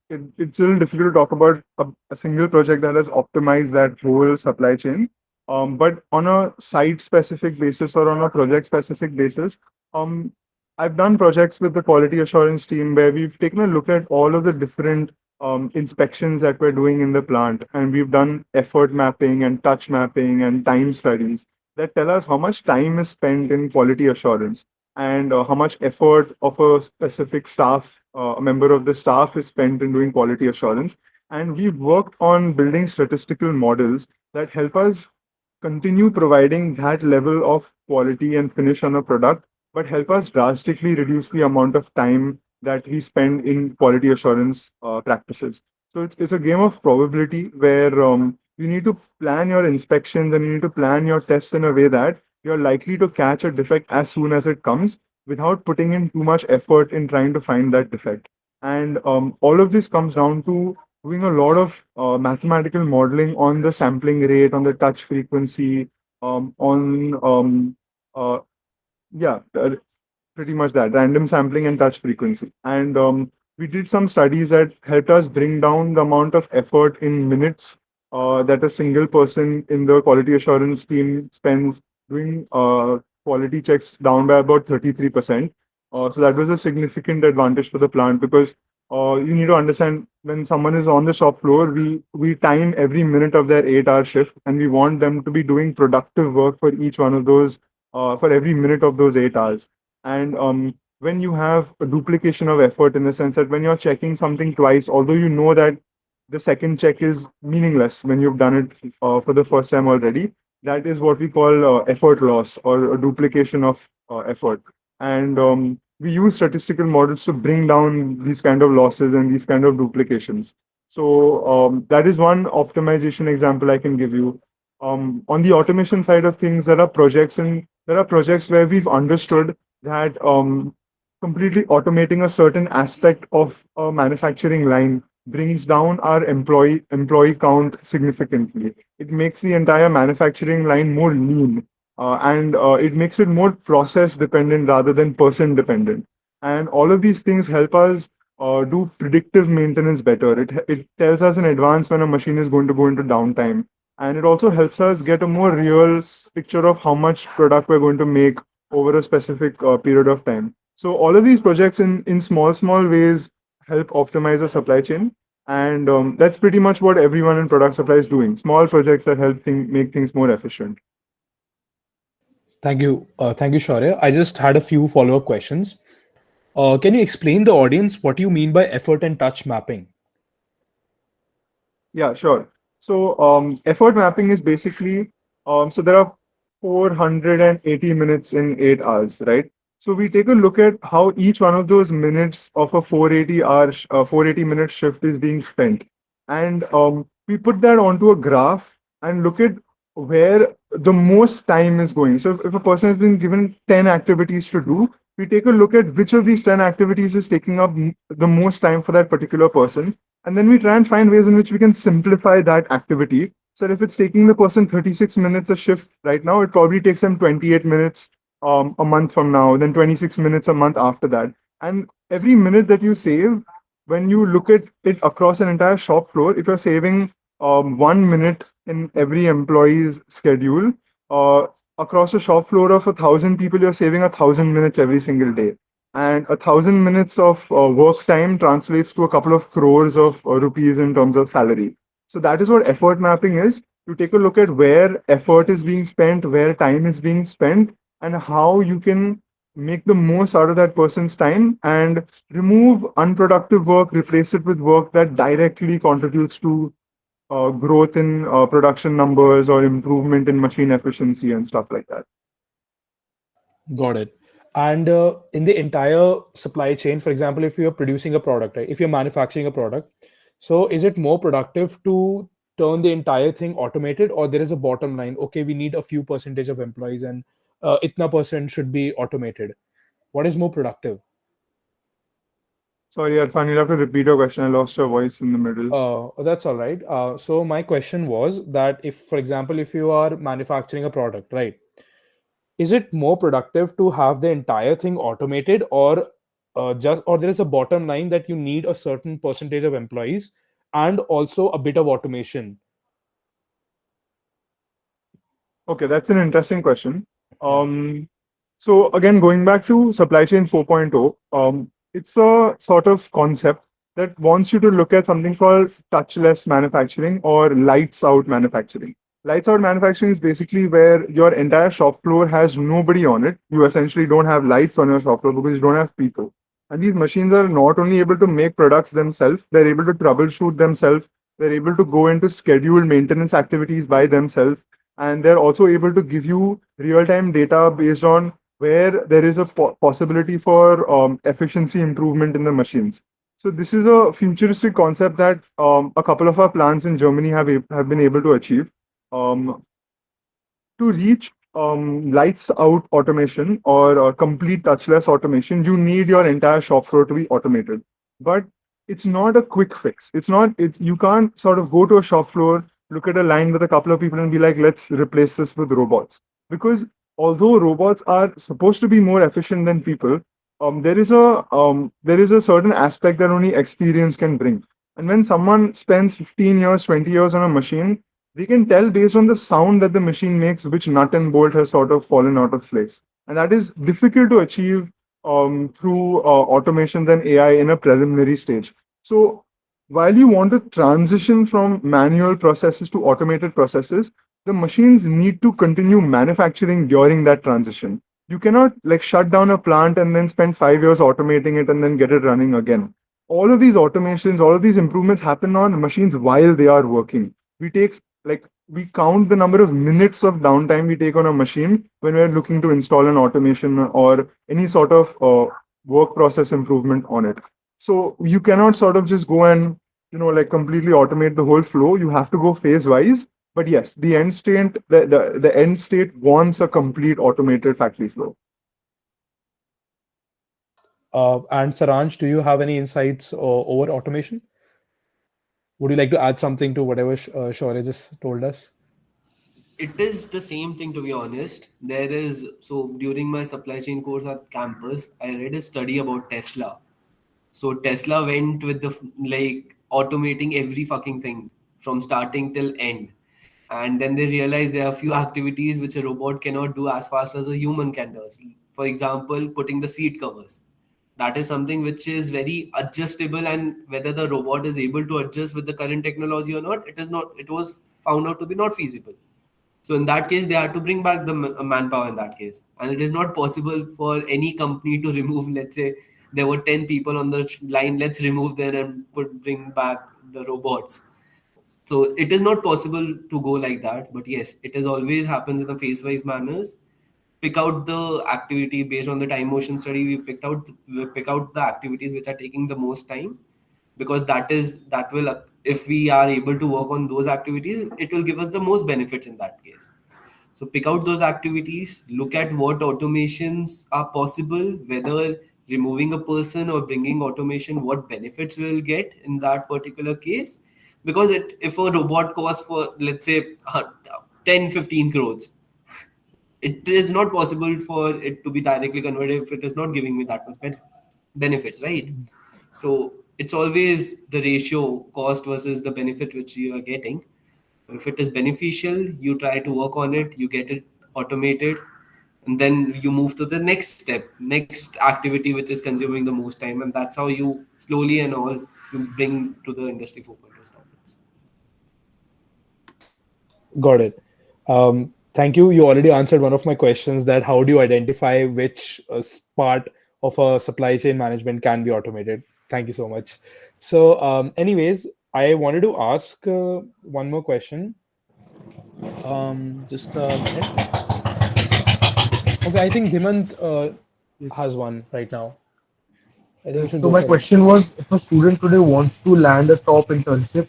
Speaker 4: it's a little difficult to talk about a single project that has optimized that whole supply chain. But on a site specific basis or on a project specific basis, um, I've done projects with the quality assurance team where we've taken a look at all of the different inspections that we're doing in the plant, and we've done effort mapping and touch mapping and time studies that tell us how much time is spent in quality assurance and how much effort of a specific staff, a member of the staff is spent in doing quality assurance. And we've worked on building statistical models that help us continue providing that level of quality and finish on a product, but help us drastically reduce the amount of time that we spend in quality assurance practices. So it's a game of probability where you need to plan your inspections and you need to plan your tests in a way that you're likely to catch a defect as soon as it comes without putting in too much effort in trying to find that defect. And all of this comes down to doing a lot of mathematical modeling on the sampling rate, on the touch frequency, on uh, yeah, pretty much that random sampling and touch frequency. And we did some studies that helped us bring down the amount of effort in minutes that a single person in the quality assurance team spends doing quality checks down by about 33%. So that was a significant advantage for the plant because you need to understand when someone is on the shop floor, we time every minute of their 8-hour shift, and we want them to be doing productive work for each one of those for every minute of those 8 hours. And when you have a duplication of effort in the sense that when you're checking something twice, although you know that the second check is meaningless when you've done it for the first time already, that is what we call effort loss or a duplication of effort. And we use statistical models to bring down these kind of losses and these kind of duplications. So that is one optimization example I can give you. On the automation side of things, there are projects where we've understood that completely automating a certain aspect of a manufacturing line brings down our employee count significantly. It makes the entire manufacturing line more lean, and it makes it more process dependent rather than person dependent. And all of these things help us do predictive maintenance better. It tells us in advance when a machine is going to go into downtime, and it also helps us get a more real picture of how much product we're going to make over a specific period of time. So all of these projects in small ways help optimize the supply chain, and that's pretty much what everyone in product supply is doing. Small projects that help make things more efficient.
Speaker 1: Thank you, Shaurya. I just had a few follow-up questions. Can you explain the audience what you mean by effort and touch mapping?
Speaker 4: Yeah, sure. So effort mapping is basically so there are 480 minutes in 8 hours, right? So we take a look at how each one of those minutes of a 480 minute shift is being spent, and we put that onto a graph and look at where the most time is going. So if a person has been given 10 activities to do, we take a look at which of these 10 activities is taking up the most time for that particular person, and then we try and find ways in which we can simplify that activity. So if it's taking the person 36 minutes a shift right now, it probably takes them 28 minutes a month from now, then 26 minutes a month after that. And every minute that you save, when you look at it across an entire shop floor, if you're saving 1 minute in every employee's schedule, uh, across a shop floor of 1,000 people, you're saving 1,000 minutes every single day. And 1,000 minutes of work time translates to a couple of crores of rupees in terms of salary. So that is what effort mapping is. You take a look at where effort is being spent, where time is being spent, and how you can make the most out of that person's time and remove unproductive work, replace it with work that directly contributes to growth in production numbers or improvement in machine efficiency and stuff like that.
Speaker 1: Got it. And in the entire supply chain, for example, if you're producing a product, right? If you're manufacturing a product, so is it more productive to turn the entire thing automated, or there is a bottom line? Okay, we need a few percentage of employees, and itna percent should be automated. What is more productive?
Speaker 4: Sorry, Arfan, you'll have to repeat your question. I lost your voice in the middle.
Speaker 1: That's all right. So my question was that if, for example, if you are manufacturing a product, right? Is it more productive to have the entire thing automated, or or there is a bottom line that you need a certain percentage of employees and also a bit of automation?
Speaker 4: Okay, that's an interesting question. So again, going back to supply chain 4.0, it's a sort of concept that wants you to look at something called touchless manufacturing or lights out manufacturing. Lights out manufacturing is basically where your entire shop floor has nobody on it. You essentially don't have lights on your shop floor because you don't have people. And these machines are not only able to make products themselves, they're able to troubleshoot themselves, they're able to go into scheduled maintenance activities by themselves, and they're also able to give you real-time data based on where there is a possibility for efficiency improvement in the machines. So this is a futuristic concept that a couple of our plants in Germany have been able to achieve. To reach lights out automation or complete touchless automation, you need your entire shop floor to be automated. But it's not a quick fix. You can't sort of go to a shop floor, look at a line with a couple of people and be like, let's replace this with robots. Because although robots are supposed to be more efficient than people, there is a certain aspect that only experience can bring. And when someone spends 15 years, 20 years on a machine, we can tell based on the sound that the machine makes which nut and bolt has sort of fallen out of place. And that is difficult to achieve through automations and AI in a preliminary stage. So while you want to transition from manual processes to automated processes, the machines need to continue manufacturing during that transition. You cannot like shut down a plant and then spend 5 years automating it and then get it running again. All of these automations, all of these improvements happen on machines while they are working. We count the number of minutes of downtime we take on a machine when we're looking to install an automation or any sort of work process improvement on it. So you cannot sort of just go and like completely automate the whole flow. You have to go phase wise. But yes, the end state wants a complete automated factory flow.
Speaker 1: And Saransh, do you have any insights over automation? Would you like to add something to whatever Shaurya just told us?
Speaker 3: It is the same thing, to be honest. There is, so during my supply chain course at campus, I read a study about Tesla. So Tesla went with the like automating every fucking thing from starting till end. And then they realized there are a few activities which a robot cannot do as fast as a human can do. For example, putting the seat covers. That is something which is very adjustable, and whether the robot is able to adjust with the current technology or not, it is not. It was found out to be not feasible. So in that case, they had to bring back the manpower in that case, and it is not possible for any company to remove. Let's say there were 10 people on the line. Let's remove them and bring back the robots. So it is not possible to go like that. But yes, it is always happens in a phase-wise manners. Pick out the activity based on the time motion study. We pick out the activities which are taking the most time, because that will, if we are able to work on those activities, it will give us the most benefits in that case. So pick out those activities, look at what automations are possible, whether removing a person or bringing automation, what benefits we'll get in that particular case. Because if a robot costs for, let's say, 10-15 crores, it is not possible for it to be directly converted if it is not giving me that much benefits, right? So it's always the ratio cost versus the benefit which you are getting. If it is beneficial, you try to work on it, you get it automated, and then you move to the next step, next activity which is consuming the most time, and that's how you slowly and all you bring to the industry 4.0 standards.
Speaker 1: Got it. Thank you. You already answered one of my questions, that how do you identify which part of a supply chain management can be automated? Thank you so much. So, anyways, I wanted to ask one more question. Just a minute. Okay, I think Dhimant has one right now. I think you
Speaker 2: Yes,
Speaker 1: should
Speaker 2: so
Speaker 1: go
Speaker 2: my
Speaker 1: for it.
Speaker 2: question was, if a student today wants to land a top internship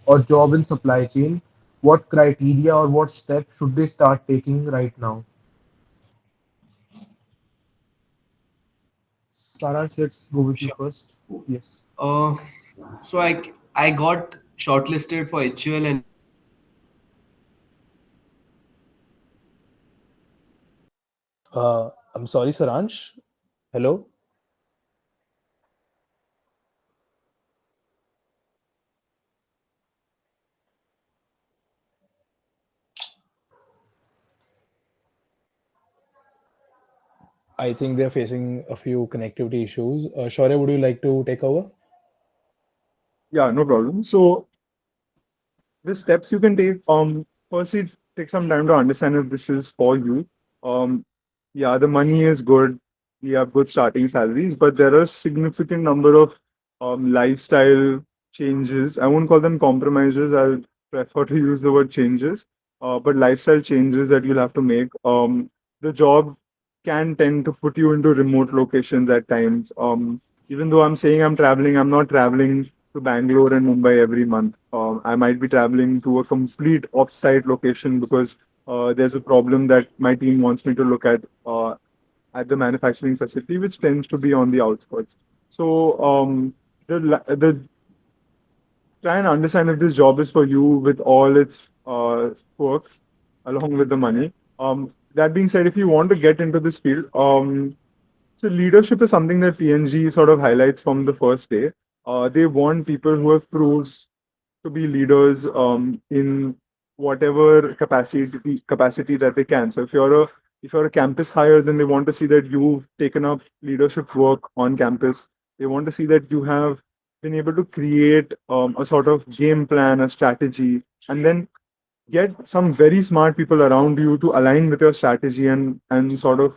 Speaker 2: or job in supply chain, what criteria or what steps should they start taking right now? Saransh, let's go with you
Speaker 3: Sure.
Speaker 2: first. Yes.
Speaker 3: Uh, so I got shortlisted for HUL and
Speaker 1: I'm sorry, Saransh. Hello. I think they're facing a few connectivity issues. Shaurya, would you like to take over?
Speaker 4: Yeah, no problem. So the steps you can take, firstly, take some time to understand if this is for you. Um, yeah, the money is good. We have good starting salaries, but there are a significant number of lifestyle changes. I won't call them compromises. I'll prefer to use the word changes. But lifestyle changes that you'll have to make. The job can tend to put you into remote locations at times. Even though I'm saying I'm traveling, I'm not traveling to Bangalore and Mumbai every month. I might be traveling to a complete off-site location because there's a problem that my team wants me to look at the manufacturing facility, which tends to be on the outskirts. So the try and understand if this job is for you with all its perks along with the money. That being said, if you want to get into this field, so leadership is something that PNG sort of highlights from the first day. They want people who have proved to be leaders in whatever capacity that they can. So if you're a campus hire, then they want to see that you've taken up leadership work on campus. They want to see that you have been able to create a sort of game plan, a strategy, and then get some very smart people around you to align with your strategy and sort of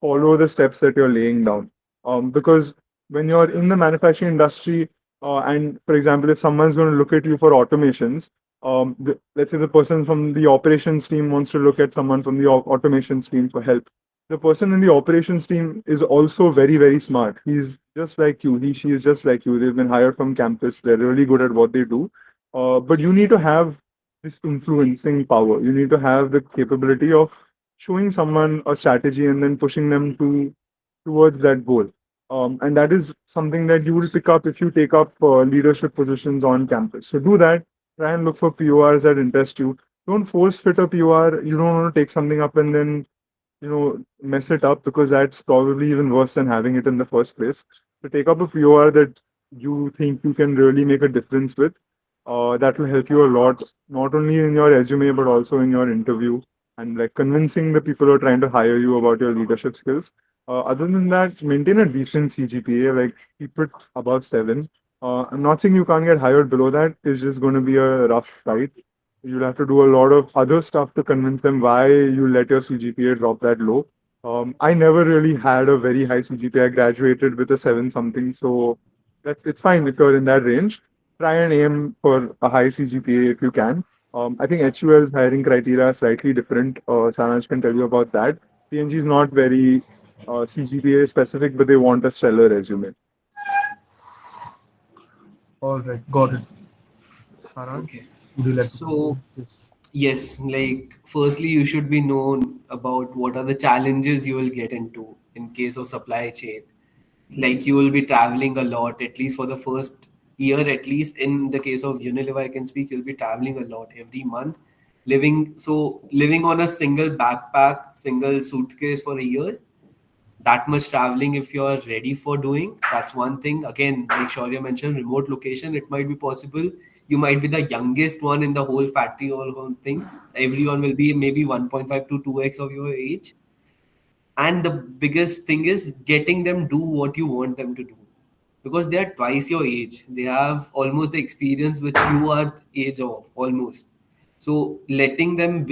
Speaker 4: follow the steps that you're laying down. Because when you're in the manufacturing industry, and for example, if someone's going to look at you for automations, let's say the person from the operations team wants to look at someone from the automations team for help. The person in the operations team is also very, very smart. He's just like you. She is just like you. They've been hired from campus. They're really good at what they do. But you need to have this influencing power. You need to have the capability of showing someone a strategy and then pushing them towards that goal. And that is something that you will pick up if you take up leadership positions on campus. So do that. Try and look for PORs that interest you. Don't force fit a POR. You don't want to take something up and then mess it up, because that's probably even worse than having it in the first place. So take up a POR that you think you can really make a difference with. That will help you a lot, not only in your resume but also in your interview, and like convincing the people who are trying to hire you about your leadership skills. Other than that, maintain a decent CGPA, like keep it above 7. I'm not saying you can't get hired below that. It's just going to be a rough fight. You'll have to do a lot of other stuff to convince them why you let your CGPA drop that low. I never really had a very high CGPA. I graduated with a 7 something, so it's fine if you're in that range. Try and aim for a high CGPA if you can. I think HUL's hiring criteria is slightly different. Saransh can tell you about that. PNG is not very CGPA specific, but they want a stellar resume.
Speaker 2: All right, got it. Saransh,
Speaker 3: Okay.
Speaker 2: would you like to
Speaker 3: So
Speaker 2: conclude this?
Speaker 3: yes, like firstly, you should be known about what are the challenges you will get into in case of supply chain. Like you will be traveling a lot, at least for the first year, at least in the case of Unilever, I can speak, you'll be traveling a lot every month, living on a single backpack, single suitcase for a year, that much traveling. If you're ready for doing, that's one thing. Again, like Shaurya mentioned, remote location, it might be possible. You might be the youngest one in the whole factory or whole thing. Everyone will be maybe 1.5 to 2x of your age. And the biggest thing is getting them do what you want them to do, because they are twice your age. They have almost the experience which you are age of almost. So letting them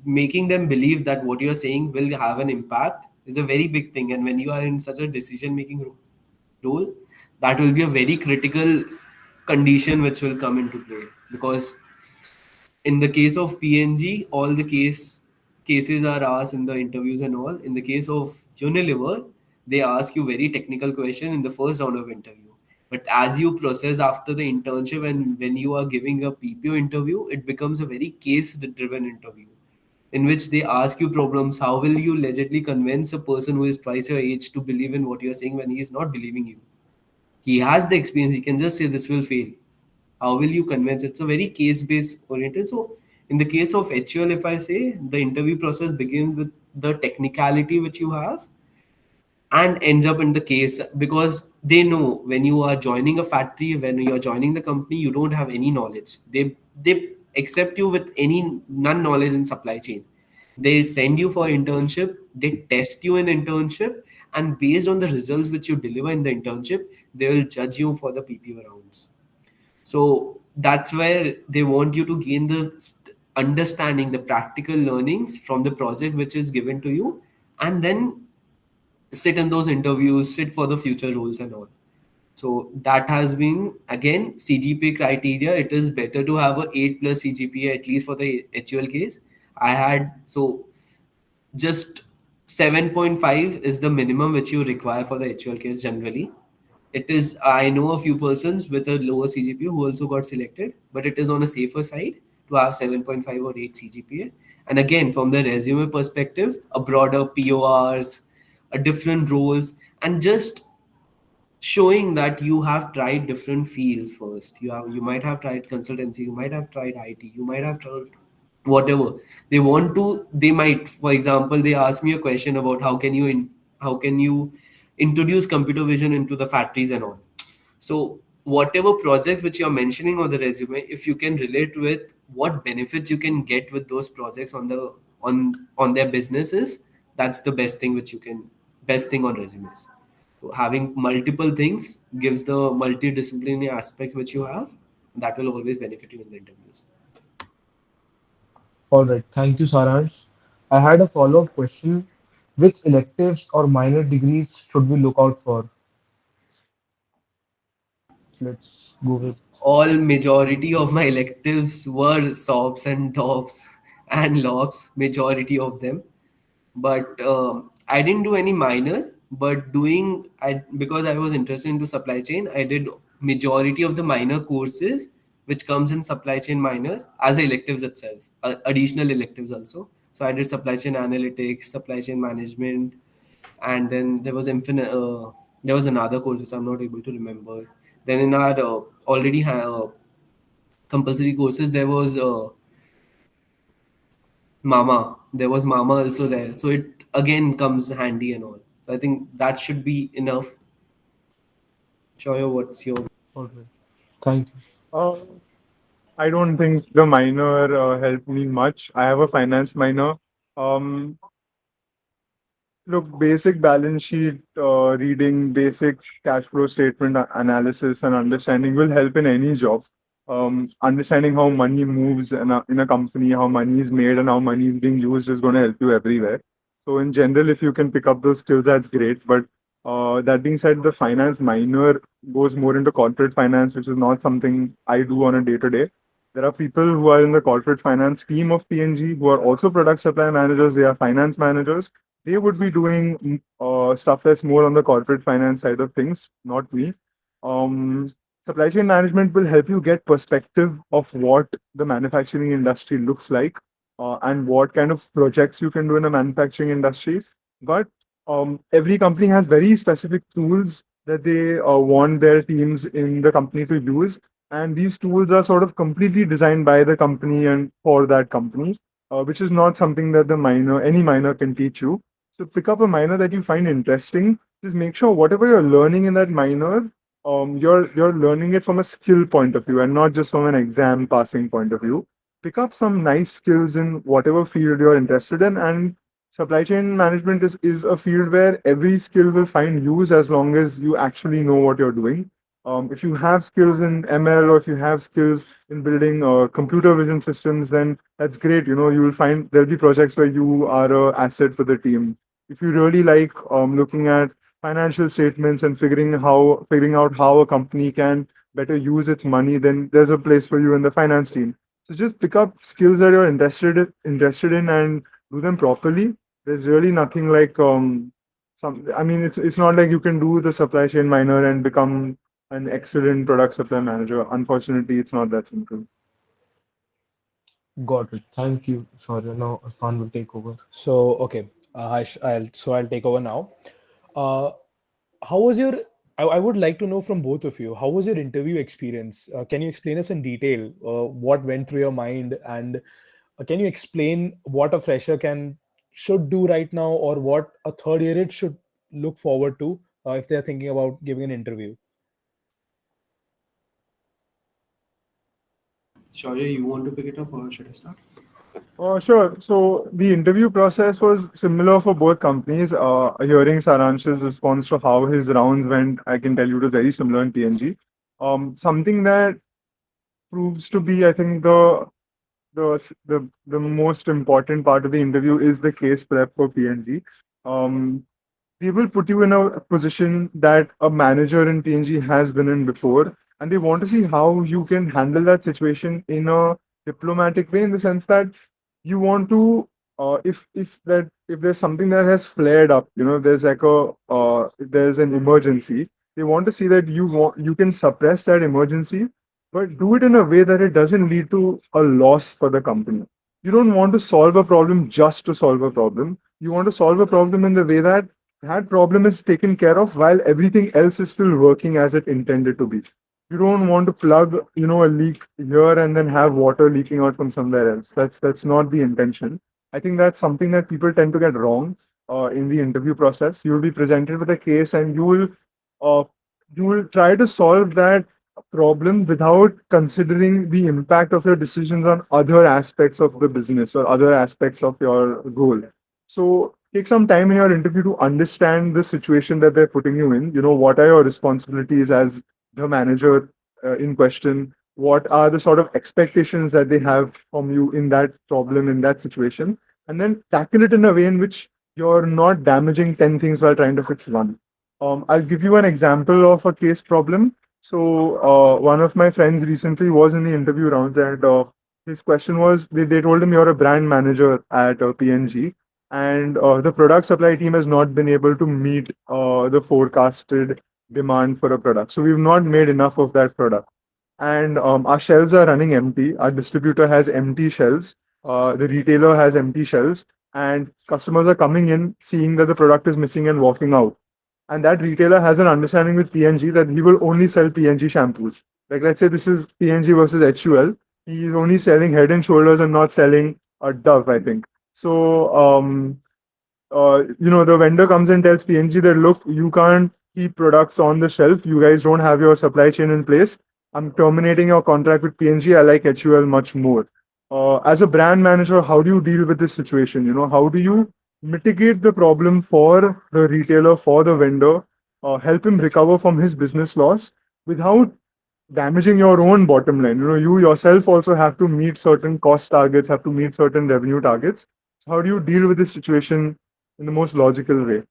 Speaker 3: making them believe that what you are saying will have an impact is a very big thing. And when you are in such a decision making role, that will be a very critical condition which will come into play. Because in the case of PNG, all the cases are asked in the interviews and all. In the case of Unilever, they ask you very technical question in the first round of interview. But as you process after the internship and when you are giving a PPO interview, it becomes a very case-driven interview in which they ask you problems. How will you legitimately convince a person who is twice your age to believe in what you are saying when he is not believing you? He has the experience. He can just say this will fail. How will you convince? It's a very case based oriented. So in the case of HUL, if I say, the interview process begins with the technicality which you have and ends up in the case, because they know when you are joining a factory, when you are joining the company, you don't have any knowledge. They accept you with any none knowledge in supply chain. They send you for internship, they test you in internship, and based on the results which you deliver in the internship, they will judge you for the PPO rounds. So that's where they want you to gain the understanding, the practical learnings from the project which is given to you, and then sit in those interviews, sit for the future roles and all. So that has been again CGPA criteria. It is better to have a 8 plus CGPA at least for the HUL case. I had so just 7.5 is the minimum which you require for the HUL case generally. It is, I know a few persons with a lower CGPA who also got selected, but it is on a safer side to have 7.5 or 8 CGPA. And again, from the resume perspective, a broader PORs, a different roles, and just showing that you have tried different fields first. You might have tried consultancy, you might have tried IT, you might have tried whatever they want to. They might, for example, they ask me a question about how can you introduce computer vision into the factories and all. So whatever projects which you're mentioning on the resume, if you can relate with what benefits you can get with those projects on their businesses, that's the best thing which you can best thing on resumes. So having multiple things gives the multidisciplinary aspect which you have, that will always benefit you in the interviews.
Speaker 2: All right, thank you, Saransh. I had a follow-up question. Which electives or minor degrees should we look out for? Let's go with.
Speaker 3: All majority of my electives were sobs and dobs and lobs, majority of them. But I didn't do any minor, but because I was interested into supply chain, I did majority of the minor courses which comes in supply chain minor as electives itself, additional electives also. So I did supply chain analytics, supply chain management, and then there was another course which I'm not able to remember. Then in our compulsory courses there was Mama also there, so it again comes handy and all. So I think that should be enough. Shoya, what's your?
Speaker 2: All right, thank you.
Speaker 4: Uh, I don't think the minor helped me much. I have a finance minor. Um, Look, basic balance sheet reading, basic cash flow statement analysis, and understanding will help in any job. Understanding how money moves in a company, how money is made, and how money is being used is going to help you everywhere. So, in general, if you can pick up those skills, that's great. But that being said, the finance minor goes more into corporate finance, which is not something I do on a day to day. There are people who are in the corporate finance team of PNG who are also product supply managers, they are finance managers. They would be doing stuff that's more on the corporate finance side of things, not me. Um, Supply chain management will help you get perspective of what the manufacturing industry looks like and what kind of projects you can do in a manufacturing industry. But every company has very specific tools that they want their teams in the company to use, and these tools are sort of completely designed by the company and for that company, which is not something that any minor can teach you. So pick up a minor that you find interesting. Just make sure whatever you're learning in that minor, you're learning it from a skill point of view and not just from an exam passing point of view. Pick up some nice skills in whatever field you're interested in, and supply chain management is a field where every skill will find use as long as you actually know what you're doing. If you have skills in ML or if you have skills in building computer vision systems, then that's great. You know, you will find there'll be projects where you are a asset for the team. If you really like looking at financial statements and figuring out how a company can better use its money, then there's a place for you in the finance team. So just pick up skills that you're interested in and do them properly. There's really nothing like I mean, it's not like you can do the supply chain minor and become an excellent product supply manager. Unfortunately, it's not that simple.
Speaker 2: Got it. Thank you, Shaurya. Now Irfan will take over.
Speaker 1: So okay, I'll take over now. Uh, how was your? I would like to know from both of you. How was your interview experience? Can you explain us in detail what went through your mind, and can you explain what a fresher can should do right now, or what a third year should look forward to if they are thinking about giving an interview?
Speaker 3: Shoya, you want to pick it up or should I start?
Speaker 4: Sure. So the interview process was similar for both companies. Hearing Saransh's response to how his rounds went, I can tell you it was very similar in PNG. Something that proves to be, I think, the most important part of the interview is the case prep for PNG. Um, they will put you in a position that a manager in PNG has been in before, and they want to see how you can handle that situation in a diplomatic way, in the sense that you want to, if there's something that has flared up, you know, there's like if there's an emergency, they want to see that you can suppress that emergency, but do it in a way that it doesn't lead to a loss for the company. You don't want to solve a problem just to solve a problem. You want to solve a problem in the way that that problem is taken care of while everything else is still working as it intended to be. You don't want to plug, you know, a leak here and then have water leaking out from somewhere else. That's not the intention. I think that's something that people tend to get wrong in the interview process. You will be presented with a case, and uh, you will try to solve that problem without considering the impact of your decisions on other aspects of the business or other aspects of your goal. So take some time in your interview to understand the situation that they're putting you in. You know, what are your responsibilities as the manager in question? what are the sort of expectations that they have from you in that problem, in that situation, and then tackle it in a way in which you're not damaging 10 things while trying to fix one. I'll give you an example of a case problem. So, one of my friends recently was in the interview rounds, and his question was they told him you're a brand manager at PNG, and the product supply team has not been able to meet the forecasted demand for a product. So, we've not made enough of that product, and our shelves are running empty. Our distributor has empty shelves. The retailer has empty shelves, and customers are coming in, seeing that the product is missing and walking out. And that retailer has an understanding with PNG that he will only sell PNG shampoos. Like, let's say this is PNG versus HUL. He is only selling Head and Shoulders and not selling a Dove, I think. So, the vendor comes and tells PNG that, look, you can't keep products on the shelf. You guys don't have your supply chain in place. I'm terminating your contract with PNG. I like HUL much more. As a brand manager, how do you deal with this situation? How do you mitigate the problem for the retailer, for the vendor, help him recover from his business loss without damaging your own bottom line? You yourself also have to meet certain cost targets, have to meet certain revenue targets. So how do you deal with this situation in the most logical way?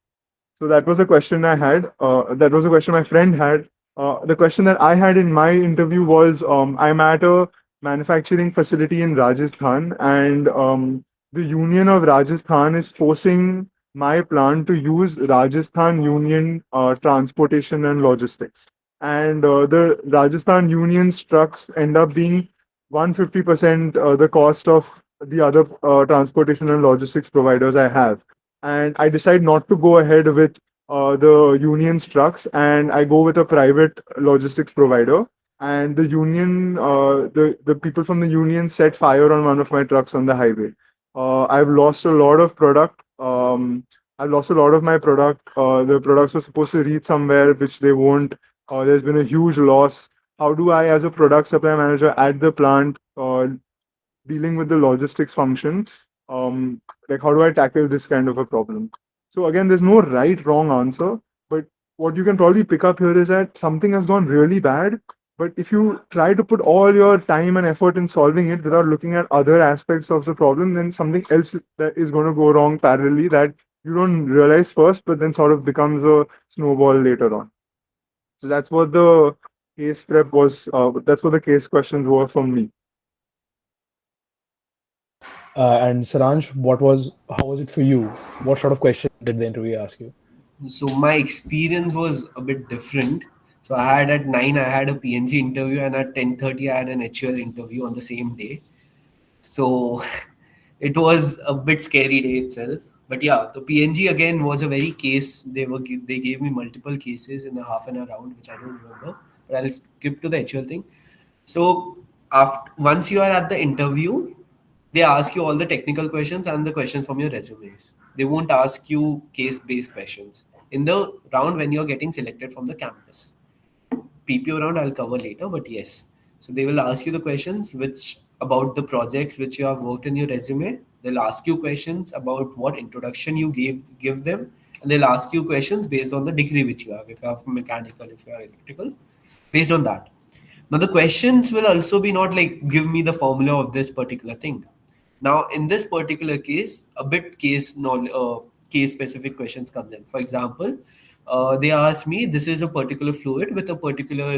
Speaker 4: So that was a question I had. That was a question my friend had. The question that I had in my interview was, I'm at a manufacturing facility in Rajasthan, and the Union of Rajasthan is forcing my plant to use Rajasthan Union transportation and logistics. And the Rajasthan Union's trucks end up being 150% the cost of the other transportation and logistics providers I have. And I decide not to go ahead with the union's trucks, and I go with a private logistics provider. And the union, the people from the union set fire on one of my trucks on the highway. I've lost a lot of product. I've lost a lot of my product. The products were supposed to reach somewhere, which they won't. There's been a huge loss. How do I, as a product supply manager at the plant, dealing with the logistics function, like how do I tackle this kind of a problem? So again, there's no right wrong answer, but what you can probably pick up here is that something has gone really bad, but if you try to put all your time and effort in solving it without looking at other aspects of the problem, then something else that is going to go wrong parallelly that you don't realize first, but then sort of becomes a snowball later on. So that's what the case prep was. That's what the case questions were from me.
Speaker 1: And Saransh, how was it for you? What sort of question did the interview ask you?
Speaker 3: So my experience was a bit different. So I had at 9, I had a PNG interview, and at 10:30, I had an HUL interview on the same day. So it was a bit scary day itself. But yeah, the PNG again was a very case. They gave me multiple cases in a half an hour round, which I don't remember. But I'll skip to the HUL thing. So once you are at the interview, they ask you all the technical questions and the questions from your resumes. They won't ask you case-based questions. In the round when you're getting selected from the campus. PPO round I'll cover later, but yes. So they will ask you the questions which about the projects which you have worked in your resume. They'll ask you questions about what introduction you give them, and they'll ask you questions based on the degree which you have. If you have mechanical, if you are electrical, based on that. Now the questions will also be not like give me the formula of this particular thing. Now in this particular case, a bit case specific questions come in. For example, they ask me this is a particular fluid with a particular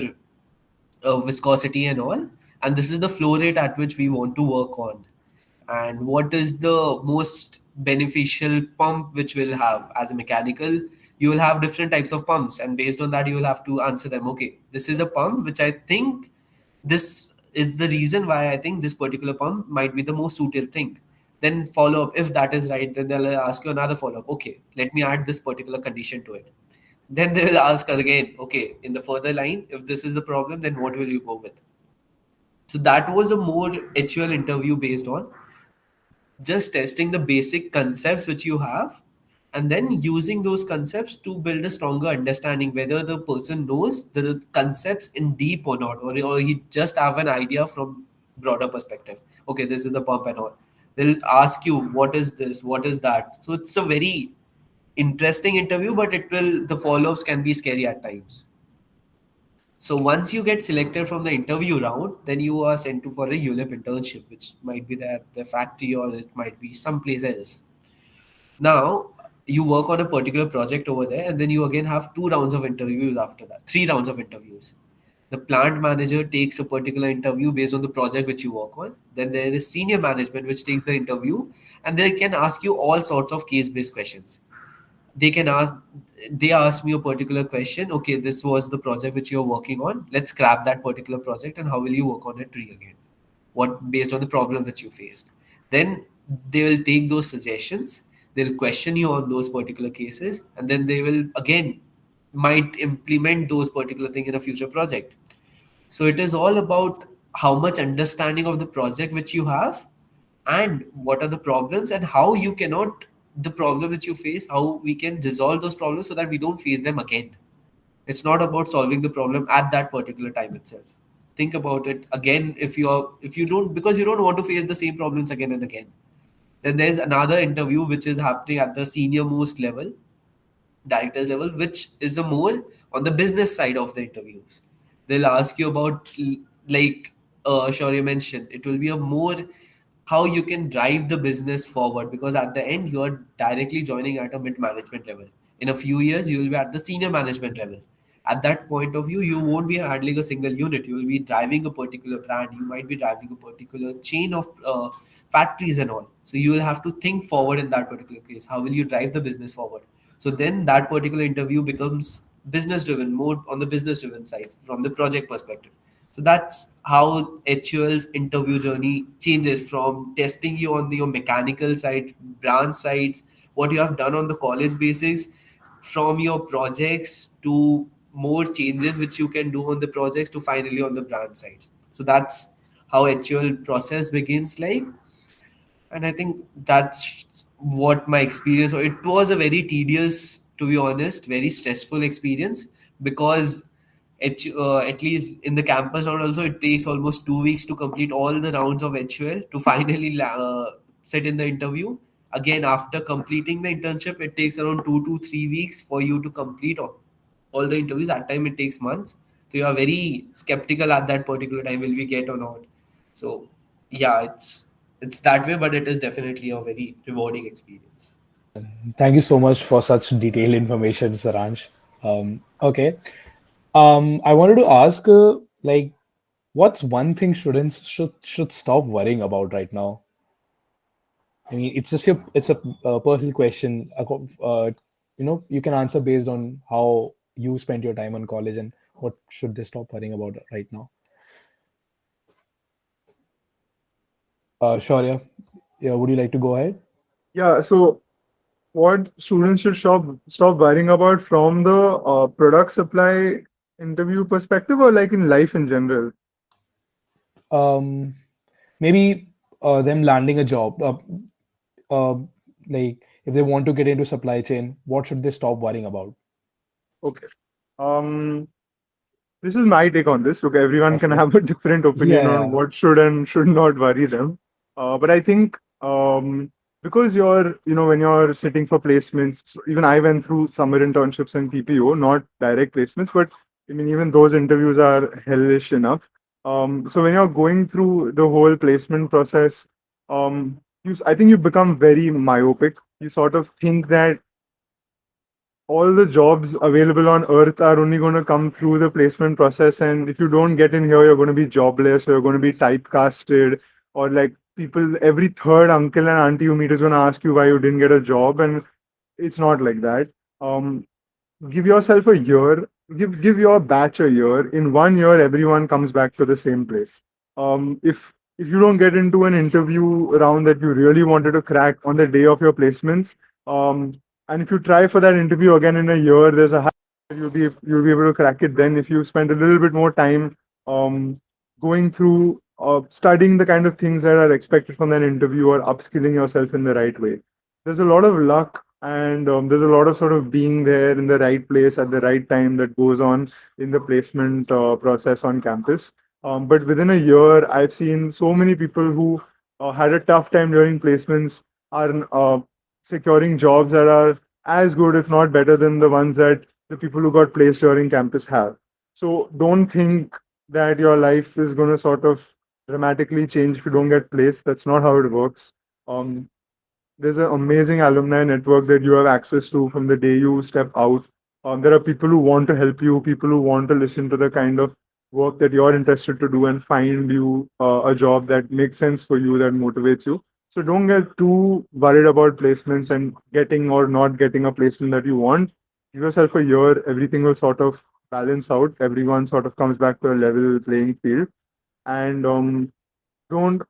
Speaker 3: viscosity and all, and this is the flow rate at which we want to work on, and what is the most beneficial pump which will have. As a mechanical, you will have different types of pumps, and based on that you will have to answer them. Okay, this is a pump which I think this is the reason why I think this particular pump might be the most suited thing. Then follow up. If that is right, then they'll ask you another follow up. Okay, let me add this particular condition to it. Then they will ask again, okay, in the further line, if this is the problem, then what will you go with? So that was a more HUL interview based on just testing the basic concepts which you have, and then using those concepts to build a stronger understanding whether the person knows the concepts in deep or not, or he just have an idea from broader perspective. Okay, this is a pump and all. They'll ask you what is this, what is that. So it's a very interesting interview, but the follow-ups can be scary at times. So once you get selected from the interview round, then you are sent to for a ULIP internship, which might be at the factory or it might be someplace else. Now you work on a particular project over there, and then you again have 2 rounds of interviews after that, 3 rounds of interviews. The plant manager takes a particular interview based on the project which you work on. Then there is senior management which takes the interview, and they can ask you all sorts of case-based questions. They can ask, they ask me a particular question. Okay, this was the project which you're working on. Let's scrap that particular project, and how will you work on it again? What based on the problem that you faced? Then they will take those suggestions. They'll question you on those particular cases, and then they will again might implement those particular thing in a future project. So it is all about how much understanding of the project which you have, and what are the problems, and how you cannot, the problem which you face, how we can resolve those problems so that we don't face them again. It's not about solving the problem at that particular time itself. Think about it again. If you don't, because you don't want to face the same problems again and again, then there's another interview which is happening at the senior most level, directors level, which is a more on the business side of the interviews. They'll ask you about, like Shaurya mentioned, it will be a more how you can drive the business forward, because at the end you are directly joining at a mid management level. In a few years you will be at the senior management level. At that point of view, you won't be handling a single unit. You will be driving a particular brand. You might be driving a particular chain of factories and all. So you will have to think forward in that particular case. How will you drive the business forward? So then that particular interview becomes business driven, more on the business driven side from the project perspective. So that's how HUL's interview journey changes from testing you on your mechanical side, branch sides, what you have done on the college basics, from your projects to more changes which you can do on the projects to finally on the brand sides. So that's how HUL process begins like. And I think that's what my experience. It was a very tedious, to be honest, very stressful experience, because at least in the campus round also it takes almost 2 weeks to complete all the rounds of HUL to finally sit in the interview. Again, after completing the internship, it takes around 2 to 3 weeks for you to complete all the interviews. At time it takes months. So you are very skeptical at that particular time, will we get or not? So yeah, it's that way, but it is definitely a very rewarding experience.
Speaker 1: Thank you so much for such detailed information, Saransh. Okay. I wanted to ask, like, what's one thing students should stop worrying about right now? I mean, it's a personal question. You can answer based on how you spent your time on college and what should they stop worrying about right now. Shaurya, yeah, would you like to go ahead?
Speaker 4: Yeah, so what students should stop worrying about from the product supply interview perspective, or like in life in general?
Speaker 1: Um, Maybe them landing a job. Uh, like if they want to get into supply chain, what should they stop worrying about?
Speaker 4: Okay. Um, this is my take on this. Look, everyone can
Speaker 1: Okay.
Speaker 4: have a different opinion on
Speaker 1: Yeah.
Speaker 4: what should and should not worry them. But I think because when you're sitting for placements, so even I went through summer internships and PPO, not direct placements, but I mean, even those interviews are hellish enough. So when you're going through the whole placement process, I think you become very myopic. You sort of think that all the jobs available on earth are only going to come through the placement process, and if you don't get in here, you're going to be jobless, or you're going to be typecasted, or like people, every third uncle and auntie you meet is going to ask you why you didn't get a job. And it's not like that. Give yourself a year, give your batch a year. In 1 year, everyone comes back to the same place. If you don't get into an interview round that you really wanted to crack on the day of your placements, and if you try for that interview again in a year, there's a high you'll be able to crack it then, if you spend a little bit more time going through studying the kind of things that are expected from that interview, or upskilling yourself in the right way. There's a lot of luck, and there's a lot of sort of being there in the right place at the right time that goes on in the placement process on campus. But within a year, I've seen so many people who had a tough time during placements are securing jobs that are as good, if not better, than the ones that the people who got placed during campus have. So don't think that your life is going to sort of dramatically change if you don't get placed. That's not how it works. Um, there's an amazing alumni network that you have access to from the day you step out. There are people who want to help you, people who want to listen to the kind of work that you're interested to do and find you a job that makes sense for you, that motivates you. So don't get too worried about placements and getting or not getting a placement that you want. Give yourself a year, everything will sort of balance out. Everyone sort of comes back to a level playing field. And don't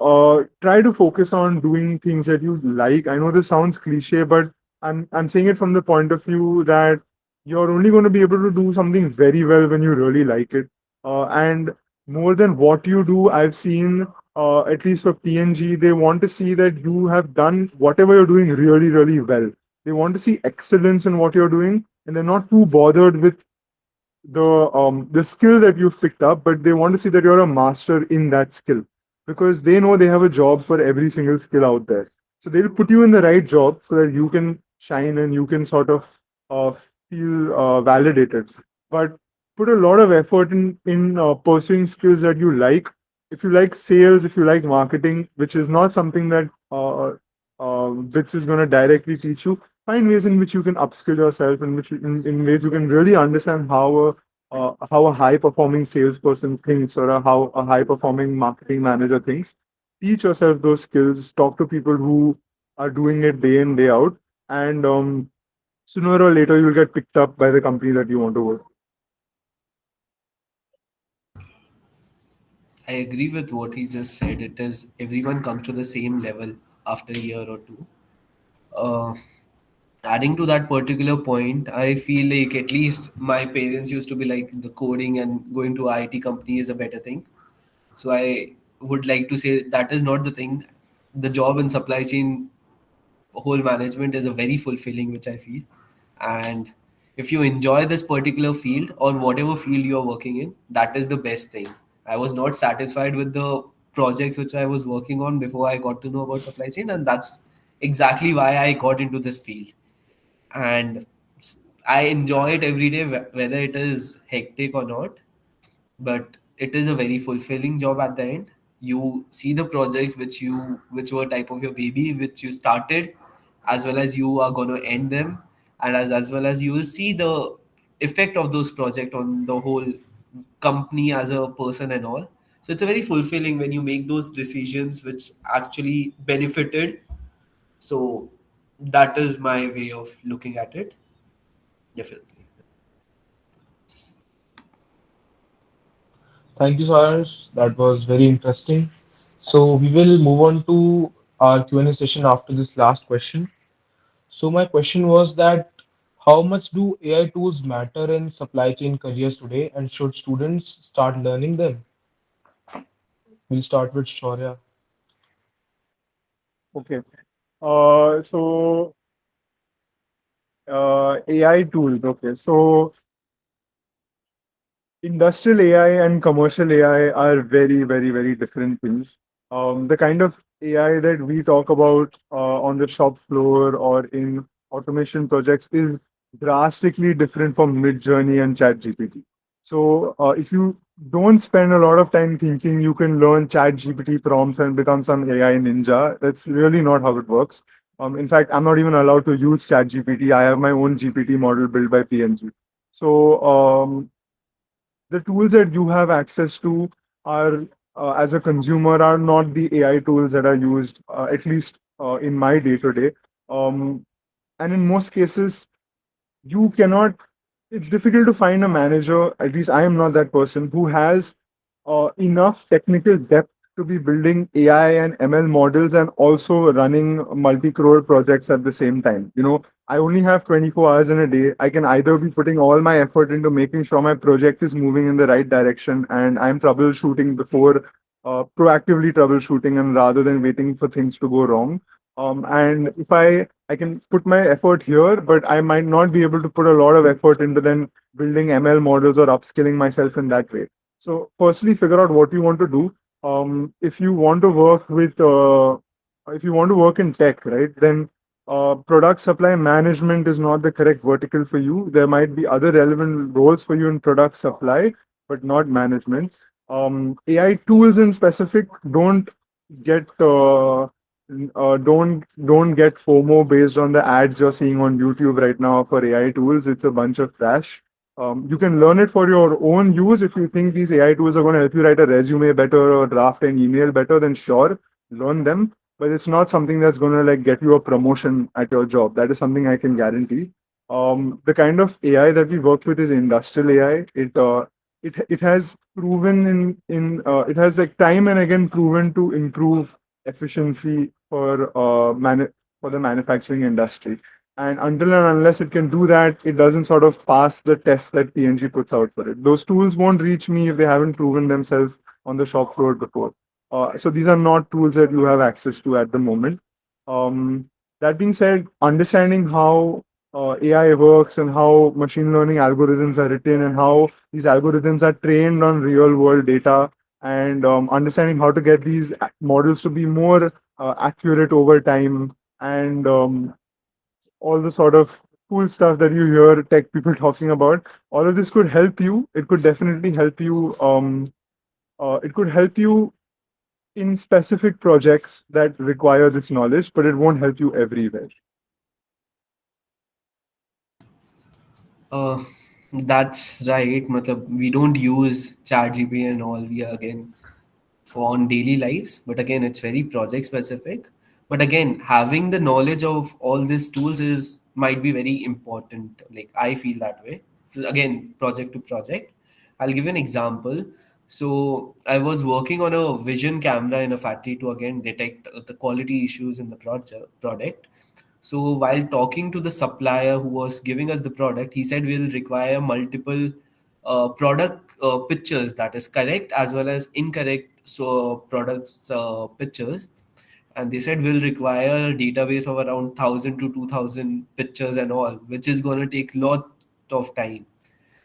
Speaker 4: try to focus on doing things that you like. I know this sounds cliche, but I'm saying it from the point of view that you're only going to be able to do something very well when you really like it. And more than what you do, I've seen at least for PNG, they want to see that you have done whatever you're doing really, really well. They want to see excellence in what you're doing, and they're not too bothered with the skill that you've picked up, but they want to see that you're a master in that skill because they know they have a job for every single skill out there. So they'll put you in the right job so that you can shine and you can sort of uh, feel validated. But put a lot of effort in pursuing skills that you like. If you like sales, if you like marketing, which is not something that BITS is going to directly teach you, find ways in which you can upskill yourself, in which in ways you can really understand how a high performing salesperson thinks or how a high performing marketing manager thinks. Teach yourself those skills. Talk to people who are doing it day in day out, and sooner or later you'll get picked up by the company that you want to work.
Speaker 3: I agree with what he just said. It is everyone comes to the same level after a year or two. Uh, Adding to that particular point, I feel like at least my parents used to be like the coding and going to IT company is a better thing. So I would like to say that is not the thing. The job in supply chain whole management is a very fulfilling, which I feel. And if you enjoy this particular field or whatever field you're working in, that is the best thing. I was not satisfied with the projects which I was working on before I got to know about supply chain, and that's exactly why I got into this field. And I enjoy it every day, whether it is hectic or not, but it is a very fulfilling job at the end. You see the projects which were type of your baby, which you started, as well as you are going to end them, and as well as you will see the effect of those projects on the whole company as a person and all. So it's a very fulfilling when you make those decisions which actually benefited. So that is my way of looking at it. Definitely.
Speaker 2: Thank you, Saransh. That was very interesting. So we will move on to our Q&A session after this last question. So my question was that how much do AI tools matter in supply chain careers today, and should students start learning them? We'll start with Shaurya.
Speaker 4: Okay. So AI tools. Okay. So industrial AI and commercial AI are very, very, very different things. The kind of AI that we talk about on the shop floor or in automation projects is drastically different from Midjourney and ChatGPT. So if you don't spend a lot of time thinking you can learn ChatGPT prompts and become some AI ninja, that's really not how it works. In fact, I'm not even allowed to use ChatGPT. I have my own GPT model built by PNG. So the tools that you have access to are as a consumer are not the AI tools that are used at least in my day to day. And in most cases, you cannot. It's difficult to find a manager. At least I am not that person who has enough technical depth to be building AI and ML models and also running multi-crore projects at the same time. I only have 24 hours in a day. I can either be putting all my effort into making sure my project is moving in the right direction and I'm troubleshooting before proactively troubleshooting and rather than waiting for things to go wrong. And if I can put my effort here, but I might not be able to put a lot of effort into then building ML models or upskilling myself in that way. So firstly, figure out what you want to do. If you want to work with, if you want to work in tech, right, then product supply management is not the correct vertical for you. There might be other relevant roles for you in product supply. but not management. AI tools in specific get don't get FOMO based on the ads you're seeing on YouTube right now for AI tools. It's a bunch of trash. You can learn it for your own use. If you think these AI tools are going to help you write a resume better or draft an email better, then sure, learn them. But it's not something that's going to like get you a promotion at your job. That is something I can guarantee. The kind of AI that we work with is industrial AI. It has proven it has like time and again proven to improve efficiency for the manufacturing industry. And until and unless it can do that, it doesn't sort of pass the test that P&G puts out for it. Those tools won't reach me if they haven't proven themselves on the shop floor before. So these are not tools that you have access to at the moment. That being said, understanding how AI works and how machine learning algorithms are written and how these algorithms are trained on real world data and understanding how to get these models to be more accurate over time and all the sort of cool stuff that you hear tech people talking about. All of this could help you. It could definitely help you. It could help you in specific projects that require this knowledge, but it won't help you everywhere.
Speaker 3: Uh, that's right. Matlab, we don't use ChatGPT and all. We are again for on daily lives, but again, it's very project specific. But again, having the knowledge of all these tools is might be very important. Like I feel that way. Again, project to project. I'll give you an example. So I was working on a vision camera in a factory to again detect the quality issues in the product. So while talking to the supplier who was giving us the product, he said we'll require multiple product pictures, that is correct as well as incorrect products pictures. And they said we'll require a database of around 1,000 to 2,000 pictures and all, which is going to take lot of time.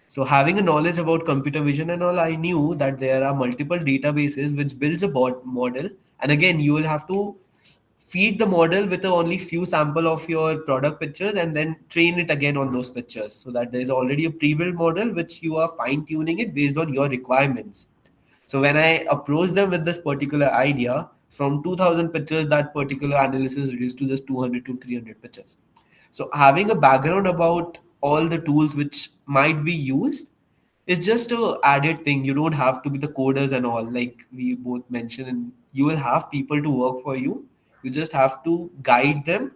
Speaker 3: So having a knowledge about computer vision and all, I knew that there are multiple databases which builds a bot model. And again, you will have to feed the model with only few sample of your product pictures and then train it again on those pictures, so that there is already a pre-built model which you are fine tuning it based on your requirements. So when I approached them with this particular idea, from 2000 pictures, that particular analysis reduced to just 200 to 300 pictures. So having a background about all the tools which might be used is just a added thing. You don't have to be the coders and all, like we both mentioned, and you will have people to work for you. You just have to guide them.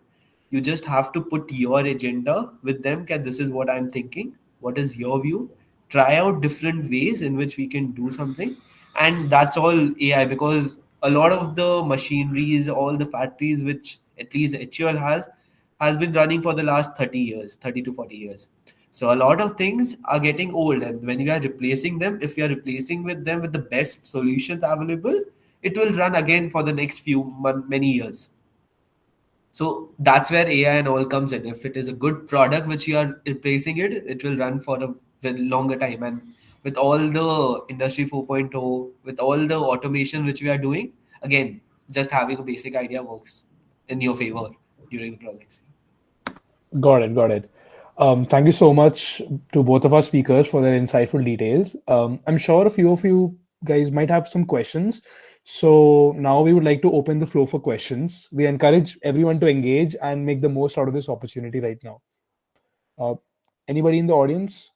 Speaker 3: You just have to put your agenda with them. Okay, this is what I'm thinking. What is your view? Try out different ways in which we can do something. And that's all AI, because a lot of the machineries, all the factories which at least HUL has been running for the last 30 years, 30 to 40 years. So a lot of things are getting old, and when you are replacing them, if you are replacing with them with the best solutions available, it will run again for the next many years. So that's where AI and all comes in. If it is a good product which you are replacing it, it will run for a very longer time. And with all the industry 4.0, with all the automation which we are doing, again, just having a basic idea works in your favor during the projects.
Speaker 1: Got it. Got it. Thank you so much to both of our speakers for their insightful details. I'm sure a few of you guys might have some questions. So now we would like to open the floor for questions. We encourage everyone to engage and make the most out of this opportunity right now. Uh, Anybody in the audience?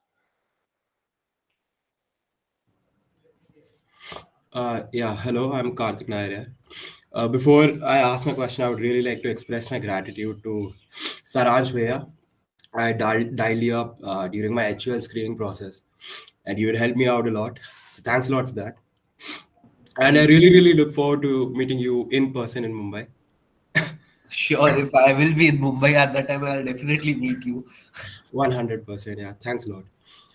Speaker 5: Yeah, hello, I'm Karthik Nair here. Before I ask my question, I would really like to express my gratitude to Saransh Bhaiya. I dialed you up during my HUL screening process, and you would help me out a lot. So thanks a lot for that. And I really, really look forward to meeting you in person in Mumbai.
Speaker 3: Sure, if I will be in Mumbai at that time, I'll definitely meet you.
Speaker 5: 100%. Yeah, thanks a lot.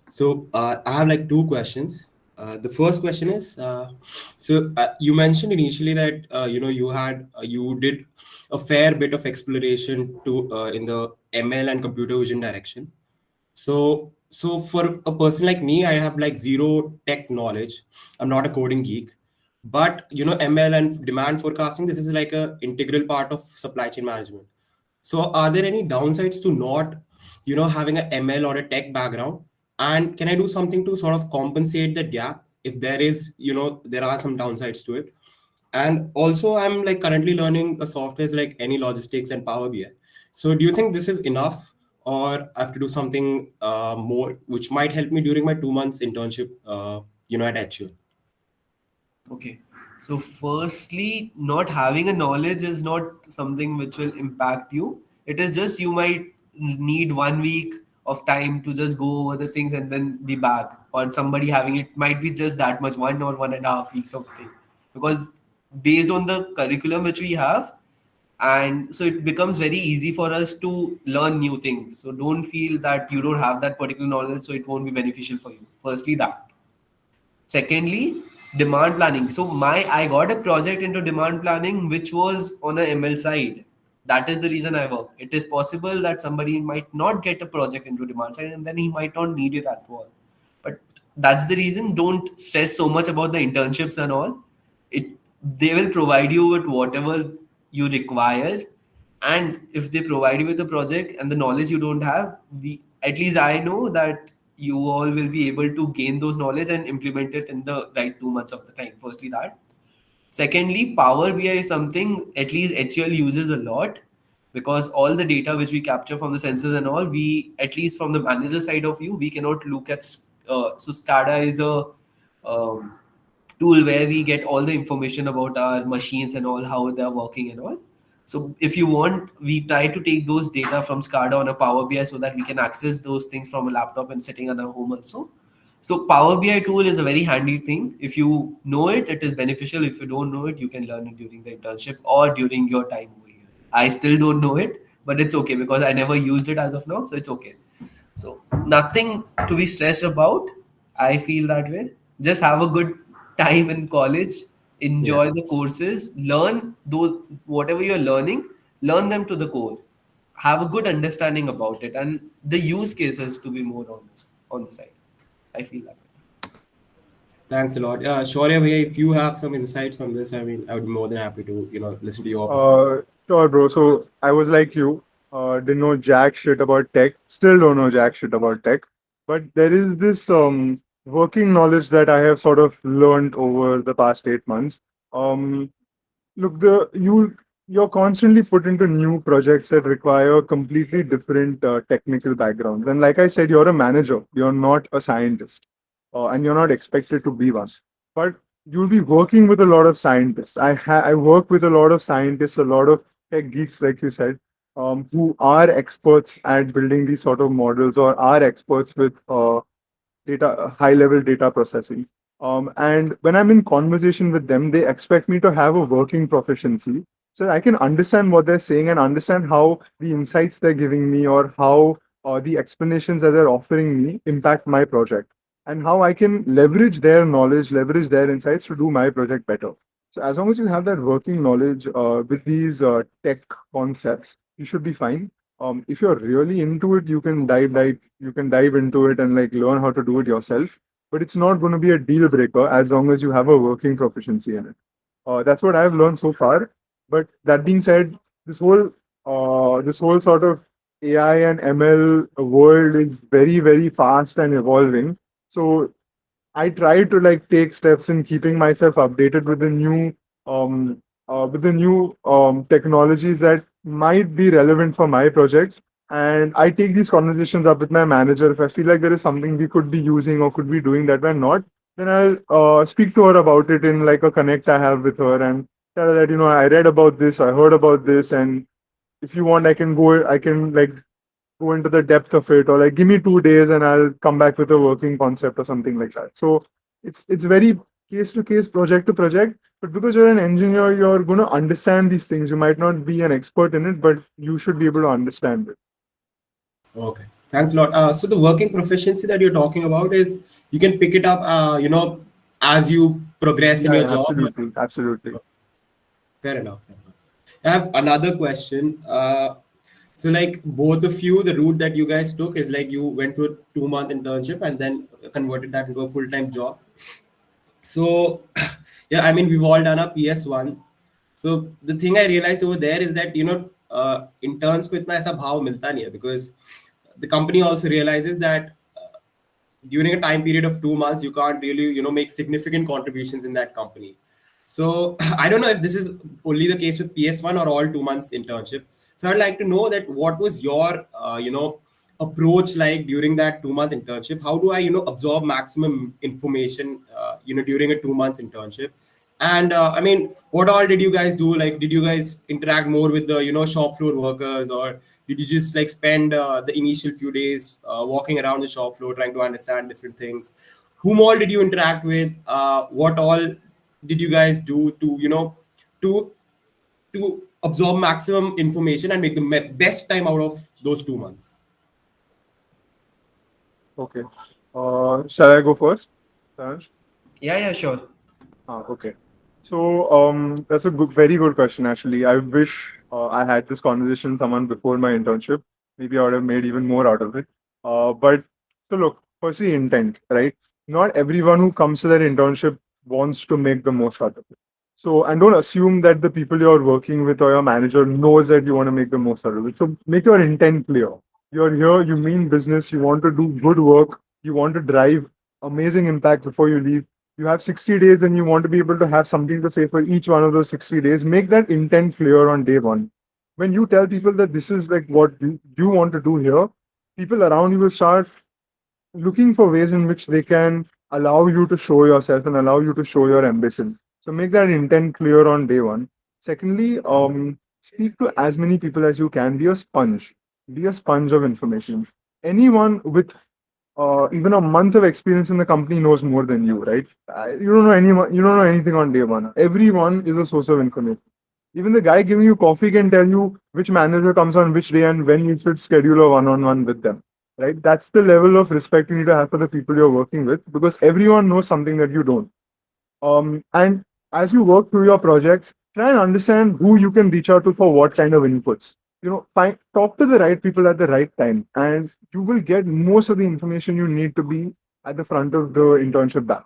Speaker 5: So I have like two questions. The first question is, you mentioned initially that you did a fair bit of exploration to in the ML and computer vision direction. So for a person like me, I have like zero tech knowledge. I'm not a coding geek, but ML and demand forecasting, this is like a integral part of supply chain management. So are there any downsides to not having a ML or a tech background? and can I do something to sort of compensate that gap if there is, there are some downsides to it? And also, I'm like currently learning a softwares like any logistics and Power BI. So do you think this is enough, or I have to do something more which might help me during my 2 months internship at HUL?
Speaker 3: Okay. So, firstly, not having a knowledge is not something which will impact you. It is just you might need 1 week of time to just go over the things and then be back. Or somebody having it might be just that much, 1 or 1.5 weeks of thing. Because based on the curriculum which we have, and so it becomes very easy for us to learn new things. So, don't feel that you don't have that particular knowledge, so it won't be beneficial for you. Firstly, that. Secondly, demand planning. So I got a project into demand planning which was on a ML side. That is the reason I work. It is possible that somebody might not get a project into demand side and then he might not need it at all. But that's the reason. Don't stress so much about the internships and all. It They will provide you with whatever you require, and if they provide you with a project and the knowledge you don't have, we at least I know that you all will be able to gain those knowledge and implement it in the right 2 months of the time. Firstly, that. Secondly, Power BI is something at least HCL uses a lot, because all the data which we capture from the sensors and all, we, at least from the manager side of view, we cannot look at. So SCADA is a um, tool where we get all the information about our machines and all, how they're working and all. So if you want, we try to take those data from SCADA on a Power BI so that we can access those things from a laptop and sitting on our home also. So Power BI tool is a very handy thing. If you know it, it is beneficial. If you don't know it, you can learn it during the internship or during your time over here. I still don't know it, but it's okay because I never used it as of now, so it's okay. So nothing to be stressed about. I feel that way. Just have a good time in college. Enjoy the courses. Learn those whatever you're learning. Learn them to the core. Have a good understanding about it, and the use cases to be more on the side. I feel that way.
Speaker 5: Thanks a lot. Shaurya bhaiya, if you have some insights on this, I mean, I would be more than happy to, listen to your perspective.
Speaker 4: Sure, bro. So I was like you, didn't know jack shit about tech. Still don't know jack shit about tech. But there is this working knowledge that I have sort of learned over the past 8 months. Um, Look, you're constantly put into new projects that require completely different technical backgrounds. And like I said, you're a manager. You're not a scientist, and you're not expected to be one. But you'll be working with a lot of scientists. I work with a lot of scientists, a lot of tech geeks, like you said, who are experts at building these sort of models or are experts with high level data processing. And when I'm in conversation with them, they expect me to have a working proficiency so that I can understand what they're saying and understand how the insights they're giving me or how the explanations that they're offering me impact my project and how I can leverage their knowledge, leverage their insights to do my project better. So as long as you have that working knowledge with these tech concepts, you should be fine. If you're really into it, you can dive into it and like learn how to do it yourself. But it's not going to be a deal breaker as long as you have a working proficiency in it. That's what I've learned so far. But that being said, this whole sort of AI and ML world is very, very fast and evolving. So I try to like take steps in keeping myself updated with the new technologies that might be relevant for my projects. And I take these conversations up with my manager. If I feel like there is something we could be using or could be doing that we're not, then I'll speak to her about it in like a connect I have with her and tell her that I read about this, I heard about this, and if you want, I can like go into the depth of it, or like give me 2 days and I'll come back with a working concept or something like that. So it's very case to case, project to project. But because you're an engineer, you're going to understand these things. You might not be an expert in it, but you should be able to understand it.
Speaker 5: Okay, thanks a lot. So the working proficiency that you're talking about is you can pick it up, as you progress in your
Speaker 4: Yeah,
Speaker 5: job.
Speaker 4: absolutely, absolutely.
Speaker 5: Fair enough. Fair enough. I have another question. So like both of you, the route that you guys took is like you went to a 2 month internship and then converted that into a full-time job. So yeah, I mean, we've all done a PS1. So the thing I realized over there is that, interns को इतना ऐसा भाव मिलता नहीं है, because the company also realizes that during a time period of 2 months, you can't really, make significant contributions in that company. So I don't know if this is only the case with PS1 or all 2 months internship. So I'd like to know that what was your, approach like during that 2 month internship? How do I, absorb maximum information, during a 2 months internship? And I mean, what all did you guys do? Like, did you guys interact more with the, shop floor workers, or did you just like spend the initial few days walking around the shop floor trying to understand different things? Whom all did you interact with? What all did you guys do to, to absorb maximum information and make the best time out of those 2 months?
Speaker 4: Okay. Shall I go first, Saransh?
Speaker 3: Yeah, sure.
Speaker 4: Okay. So that's a very good question. Actually, I wish I had this conversation with someone before my internship. Maybe I would have made even more out of it. But so look, firstly, intent, right? Not everyone who comes to that internship wants to make the most out of it. So, and don't assume that the people you're working with or your manager knows that you want to make the most out of it. So, make your intent clear. You're here, you mean business, you want to do good work, you want to drive amazing impact before you leave. You have 60 days and you want to be able to have something to say for each one of those 60 days. Make that intent clear on day one. When you tell people that this is like what you want to do here, people around you will start looking for ways in which they can allow you to show yourself and allow you to show your ambition. So make that intent clear on day one. Secondly, speak to as many people as you can. Be a sponge. Be a sponge of information. Anyone with even a month of experience in the company knows more than you, right? You don't know anyone. You don't know anything on day one. Everyone is a source of information. Even the guy giving you coffee can tell you which manager comes on which day and when you should schedule a one-on-one with them, right? That's the level of respect you need to have for the people you're working with, because everyone knows something that you don't. And as you work through your projects, try and understand who you can reach out to for what kind of inputs. Talk to the right people at the right time, and you will get most of the information you need to be at the front of the internship bag.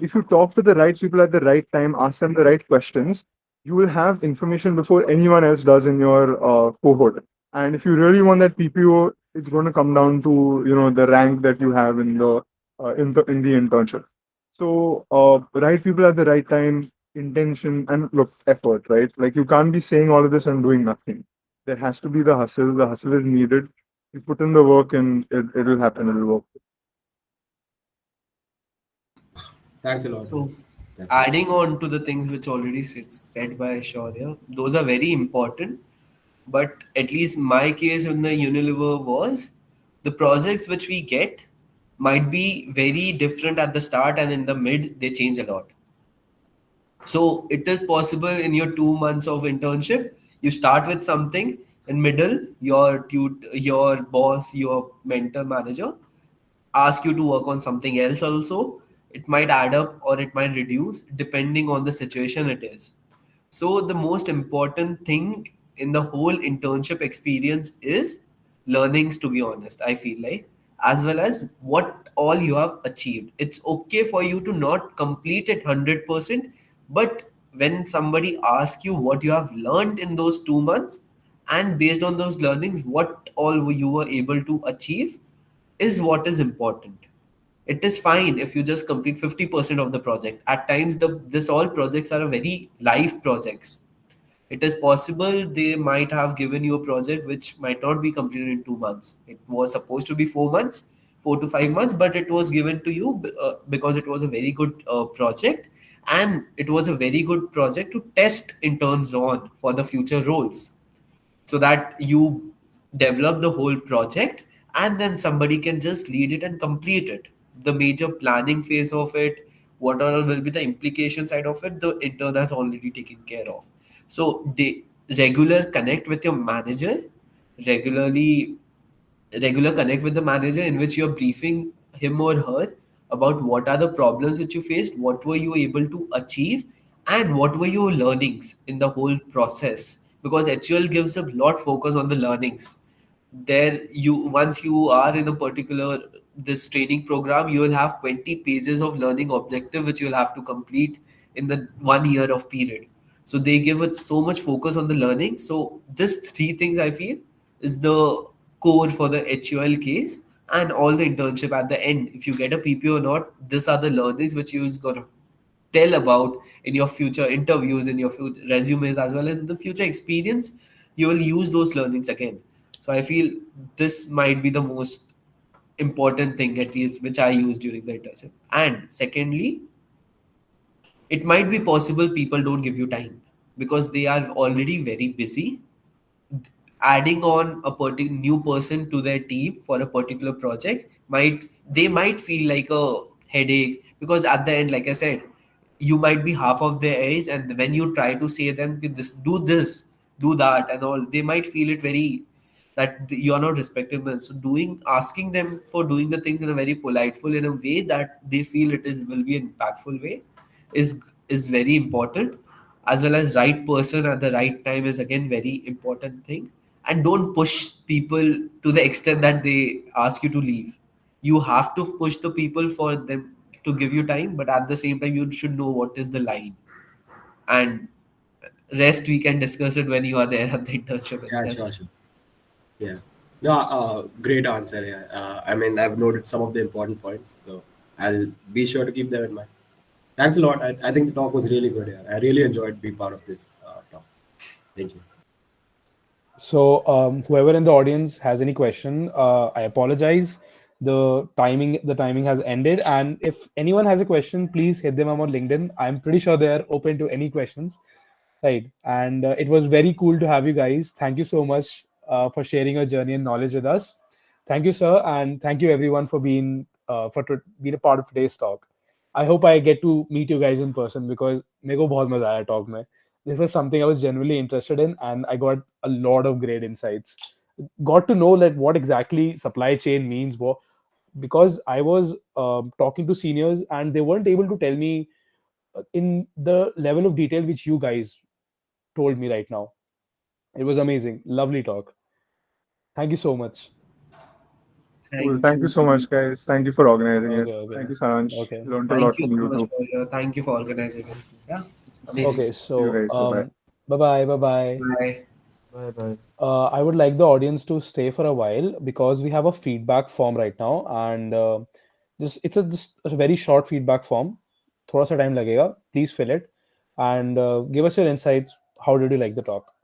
Speaker 4: If you talk to the right people at the right time, ask them the right questions, you will have information before anyone else does in your cohort. And if you really want that PPO, it's going to come down to the rank that you have in the internship. So right people at the right time, intention, and look, effort, right? Like, you can't be saying all of this and doing nothing. There has to be the hustle. The hustle is needed. You put in the work and it'll happen. It'll work.
Speaker 5: Thanks a lot.
Speaker 3: So, adding on to the things which already said by Shaurya, those are very important. But at least my case in the Unilever was, the projects which we get might be very different at the start, and in the mid they change a lot. So it is possible in your 2 months of internship, you start with something, in middle your boss, your mentor, manager ask you to work on something else also. It might add up or it might reduce depending on the situation it is. So the most important thing in the whole internship experience is learnings, to be honest, I feel like, as well as what all you have achieved. It's okay for you to not complete it 100%, but when somebody asks you what you have learned in those 2 months, and based on those learnings, what all you were able to achieve, is what is important. It is fine if you just complete 50% of the project. At times, this all projects are a very live projects. It is possible they might have given you a project which might not be completed in 2 months. It was supposed to be 4 months, 4 to 5 months, but it was given to you because it was a very good project, and it was a very good project to test interns on for the future roles, so that you develop the whole project and then somebody can just lead it and complete it. The major planning phase of it, what all will be the implication side of it, the intern has already taken care of. So they regular connect with your manager, regularly regular connect with the manager, in which you're briefing him or her about what are the problems that you faced, what were you able to achieve, and what were your learnings in the whole process, because HUL gives a lot focus on the learnings. There, you once you are in a particular this training program, you will have 20 pages of learning objective which you will have to complete in the 1 year of period. So they give it so much focus on the learning. So this three things I feel is the core for the HUL case, and all the internship at the end. If you get a PPO or not, these are the learnings which you is gonna tell about in your future interviews, in your future resumes, as well as in the future experience. You will use those learnings again. So I feel this might be the most important thing, at least, which I use during the internship. And secondly, it might be possible people don't give you time because they are already very busy. Adding on a new person to their team for a particular project might feel like a headache, because at the end, like I said, you might be half of their age, and when you try to say them "Okay, this, do that," and all, they might feel it very that you are not respecting them. So asking them for doing the things in a very politeful, in a way that they feel it is will be an impactful way, is very important. As well as right person at the right time is again very important thing. And don't push people to the extent that they ask you to leave. You have to push the people for them to give you time, but at the same time you should know what is the line. And rest we can discuss it when you are there at the internship
Speaker 5: Yeah,
Speaker 3: itself.
Speaker 5: sure. Yeah. No, great answer. Yeah. I mean, I've noted some of the important points, so I'll be sure to keep them in mind. Thanks a lot. I think the talk was really good. Yeah. I really enjoyed being part of this talk. Thank you.
Speaker 1: So, whoever in the audience has any question, I apologize. The timing has ended, and if anyone has a question, please hit them up on LinkedIn. I'm pretty sure they are open to any questions, right? And it was very cool to have you guys. Thank you so much for sharing your journey and knowledge with us. Thank you, sir, and thank you everyone for being a part of today's talk. I hope I get to meet you guys in person because मेरे को बहुत मजा आया talk में. This was something I was genuinely interested in, and I got a lot of great insights. Got to know like what exactly supply chain means, because I was talking to seniors and they weren't able to tell me in the level of detail which you guys told me right now. It was amazing, lovely talk. Thank you so much.
Speaker 4: Cool. Thank you so much, guys. Thank you for organizing it.
Speaker 1: Okay,
Speaker 4: Thank you, Saransh.
Speaker 1: okay,
Speaker 4: Learned a
Speaker 3: Thank
Speaker 4: lot
Speaker 3: you
Speaker 4: from
Speaker 3: so
Speaker 4: you
Speaker 3: much
Speaker 4: too.
Speaker 3: thank you for organizing it. Yeah, amazing.
Speaker 1: okay.
Speaker 4: See you
Speaker 1: So,
Speaker 4: guys. Bye bye.
Speaker 1: bye bye.
Speaker 3: Bye.
Speaker 2: Bye bye.
Speaker 1: I would like the audience to stay for a while because we have a feedback form right now, and just a very short feedback form. थोड़ा सा time लगेगा. Please fill it and give us your insights. How did you like the talk?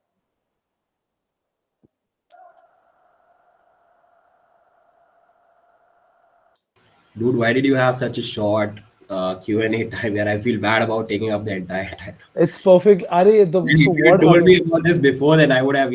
Speaker 5: Dude, why did you have such a short Q&A time where I feel bad about taking up the entire time?
Speaker 1: It's perfect.
Speaker 5: And
Speaker 1: So
Speaker 5: if you
Speaker 1: what
Speaker 5: had told me
Speaker 1: happened?
Speaker 5: about this before, then I would have,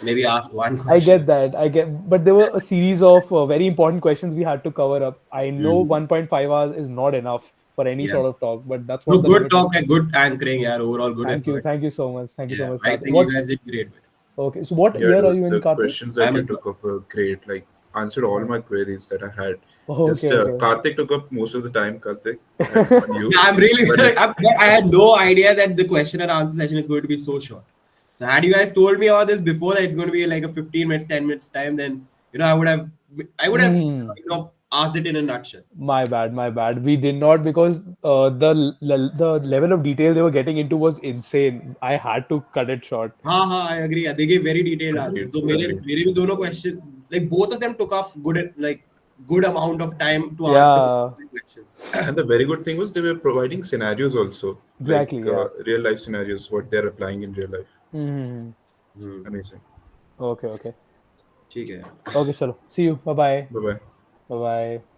Speaker 5: maybe asked one
Speaker 1: I
Speaker 5: question.
Speaker 1: get that. But there were a series of very important questions we had to cover up. I know 1.5 hours is not enough for any
Speaker 5: Yeah.
Speaker 1: sort of talk, but that's
Speaker 5: No,
Speaker 1: what the
Speaker 5: good
Speaker 1: limit
Speaker 5: talk
Speaker 1: is.
Speaker 5: and good anchoring, yeah. Overall, good
Speaker 1: Thank you.
Speaker 5: effort.
Speaker 1: Thank you so much. Thank you so
Speaker 5: Yeah,
Speaker 1: much,
Speaker 5: I
Speaker 1: Karthik.
Speaker 5: think you guys did great.
Speaker 1: Okay, so what
Speaker 6: Yeah,
Speaker 1: year are
Speaker 6: dude,
Speaker 1: you in,
Speaker 6: the
Speaker 1: Karthik?
Speaker 6: questions that
Speaker 5: I'm
Speaker 6: you
Speaker 5: in
Speaker 6: took up were great. Like, answered all my queries that I had. Just
Speaker 1: Okay, okay.
Speaker 6: Karthik took up most of the time, Karthik, on you.
Speaker 5: Yeah, I'm really.
Speaker 6: But if-
Speaker 5: I had no idea that the question and answer session is going to be so short. So had you guys told me about this before that it's going to be like a 15 minutes, 10 minutes time, then I would have,
Speaker 1: Hmm.
Speaker 5: asked it in a nutshell.
Speaker 1: My bad, my bad. We did not because the level of detail they were getting into was insane. I had to cut it short.
Speaker 5: हाँ, I agree. Yeah, they gave very detailed
Speaker 6: Agreed,
Speaker 5: answers. So मेरे
Speaker 6: agreed.
Speaker 5: मेरे भी दोनों questions, like both of them took up good amount of time to answer
Speaker 1: Yeah,
Speaker 5: the questions.
Speaker 6: And the very good thing was they were providing scenarios also, like
Speaker 1: exactly. Yeah.
Speaker 6: real life scenarios, what they're applying in real life.
Speaker 1: Hmm.
Speaker 6: Amazing.
Speaker 1: Okay, okay.
Speaker 5: ठीक है.
Speaker 1: Okay, chalo. See you. Bye bye.
Speaker 6: Bye bye.
Speaker 1: Bye bye.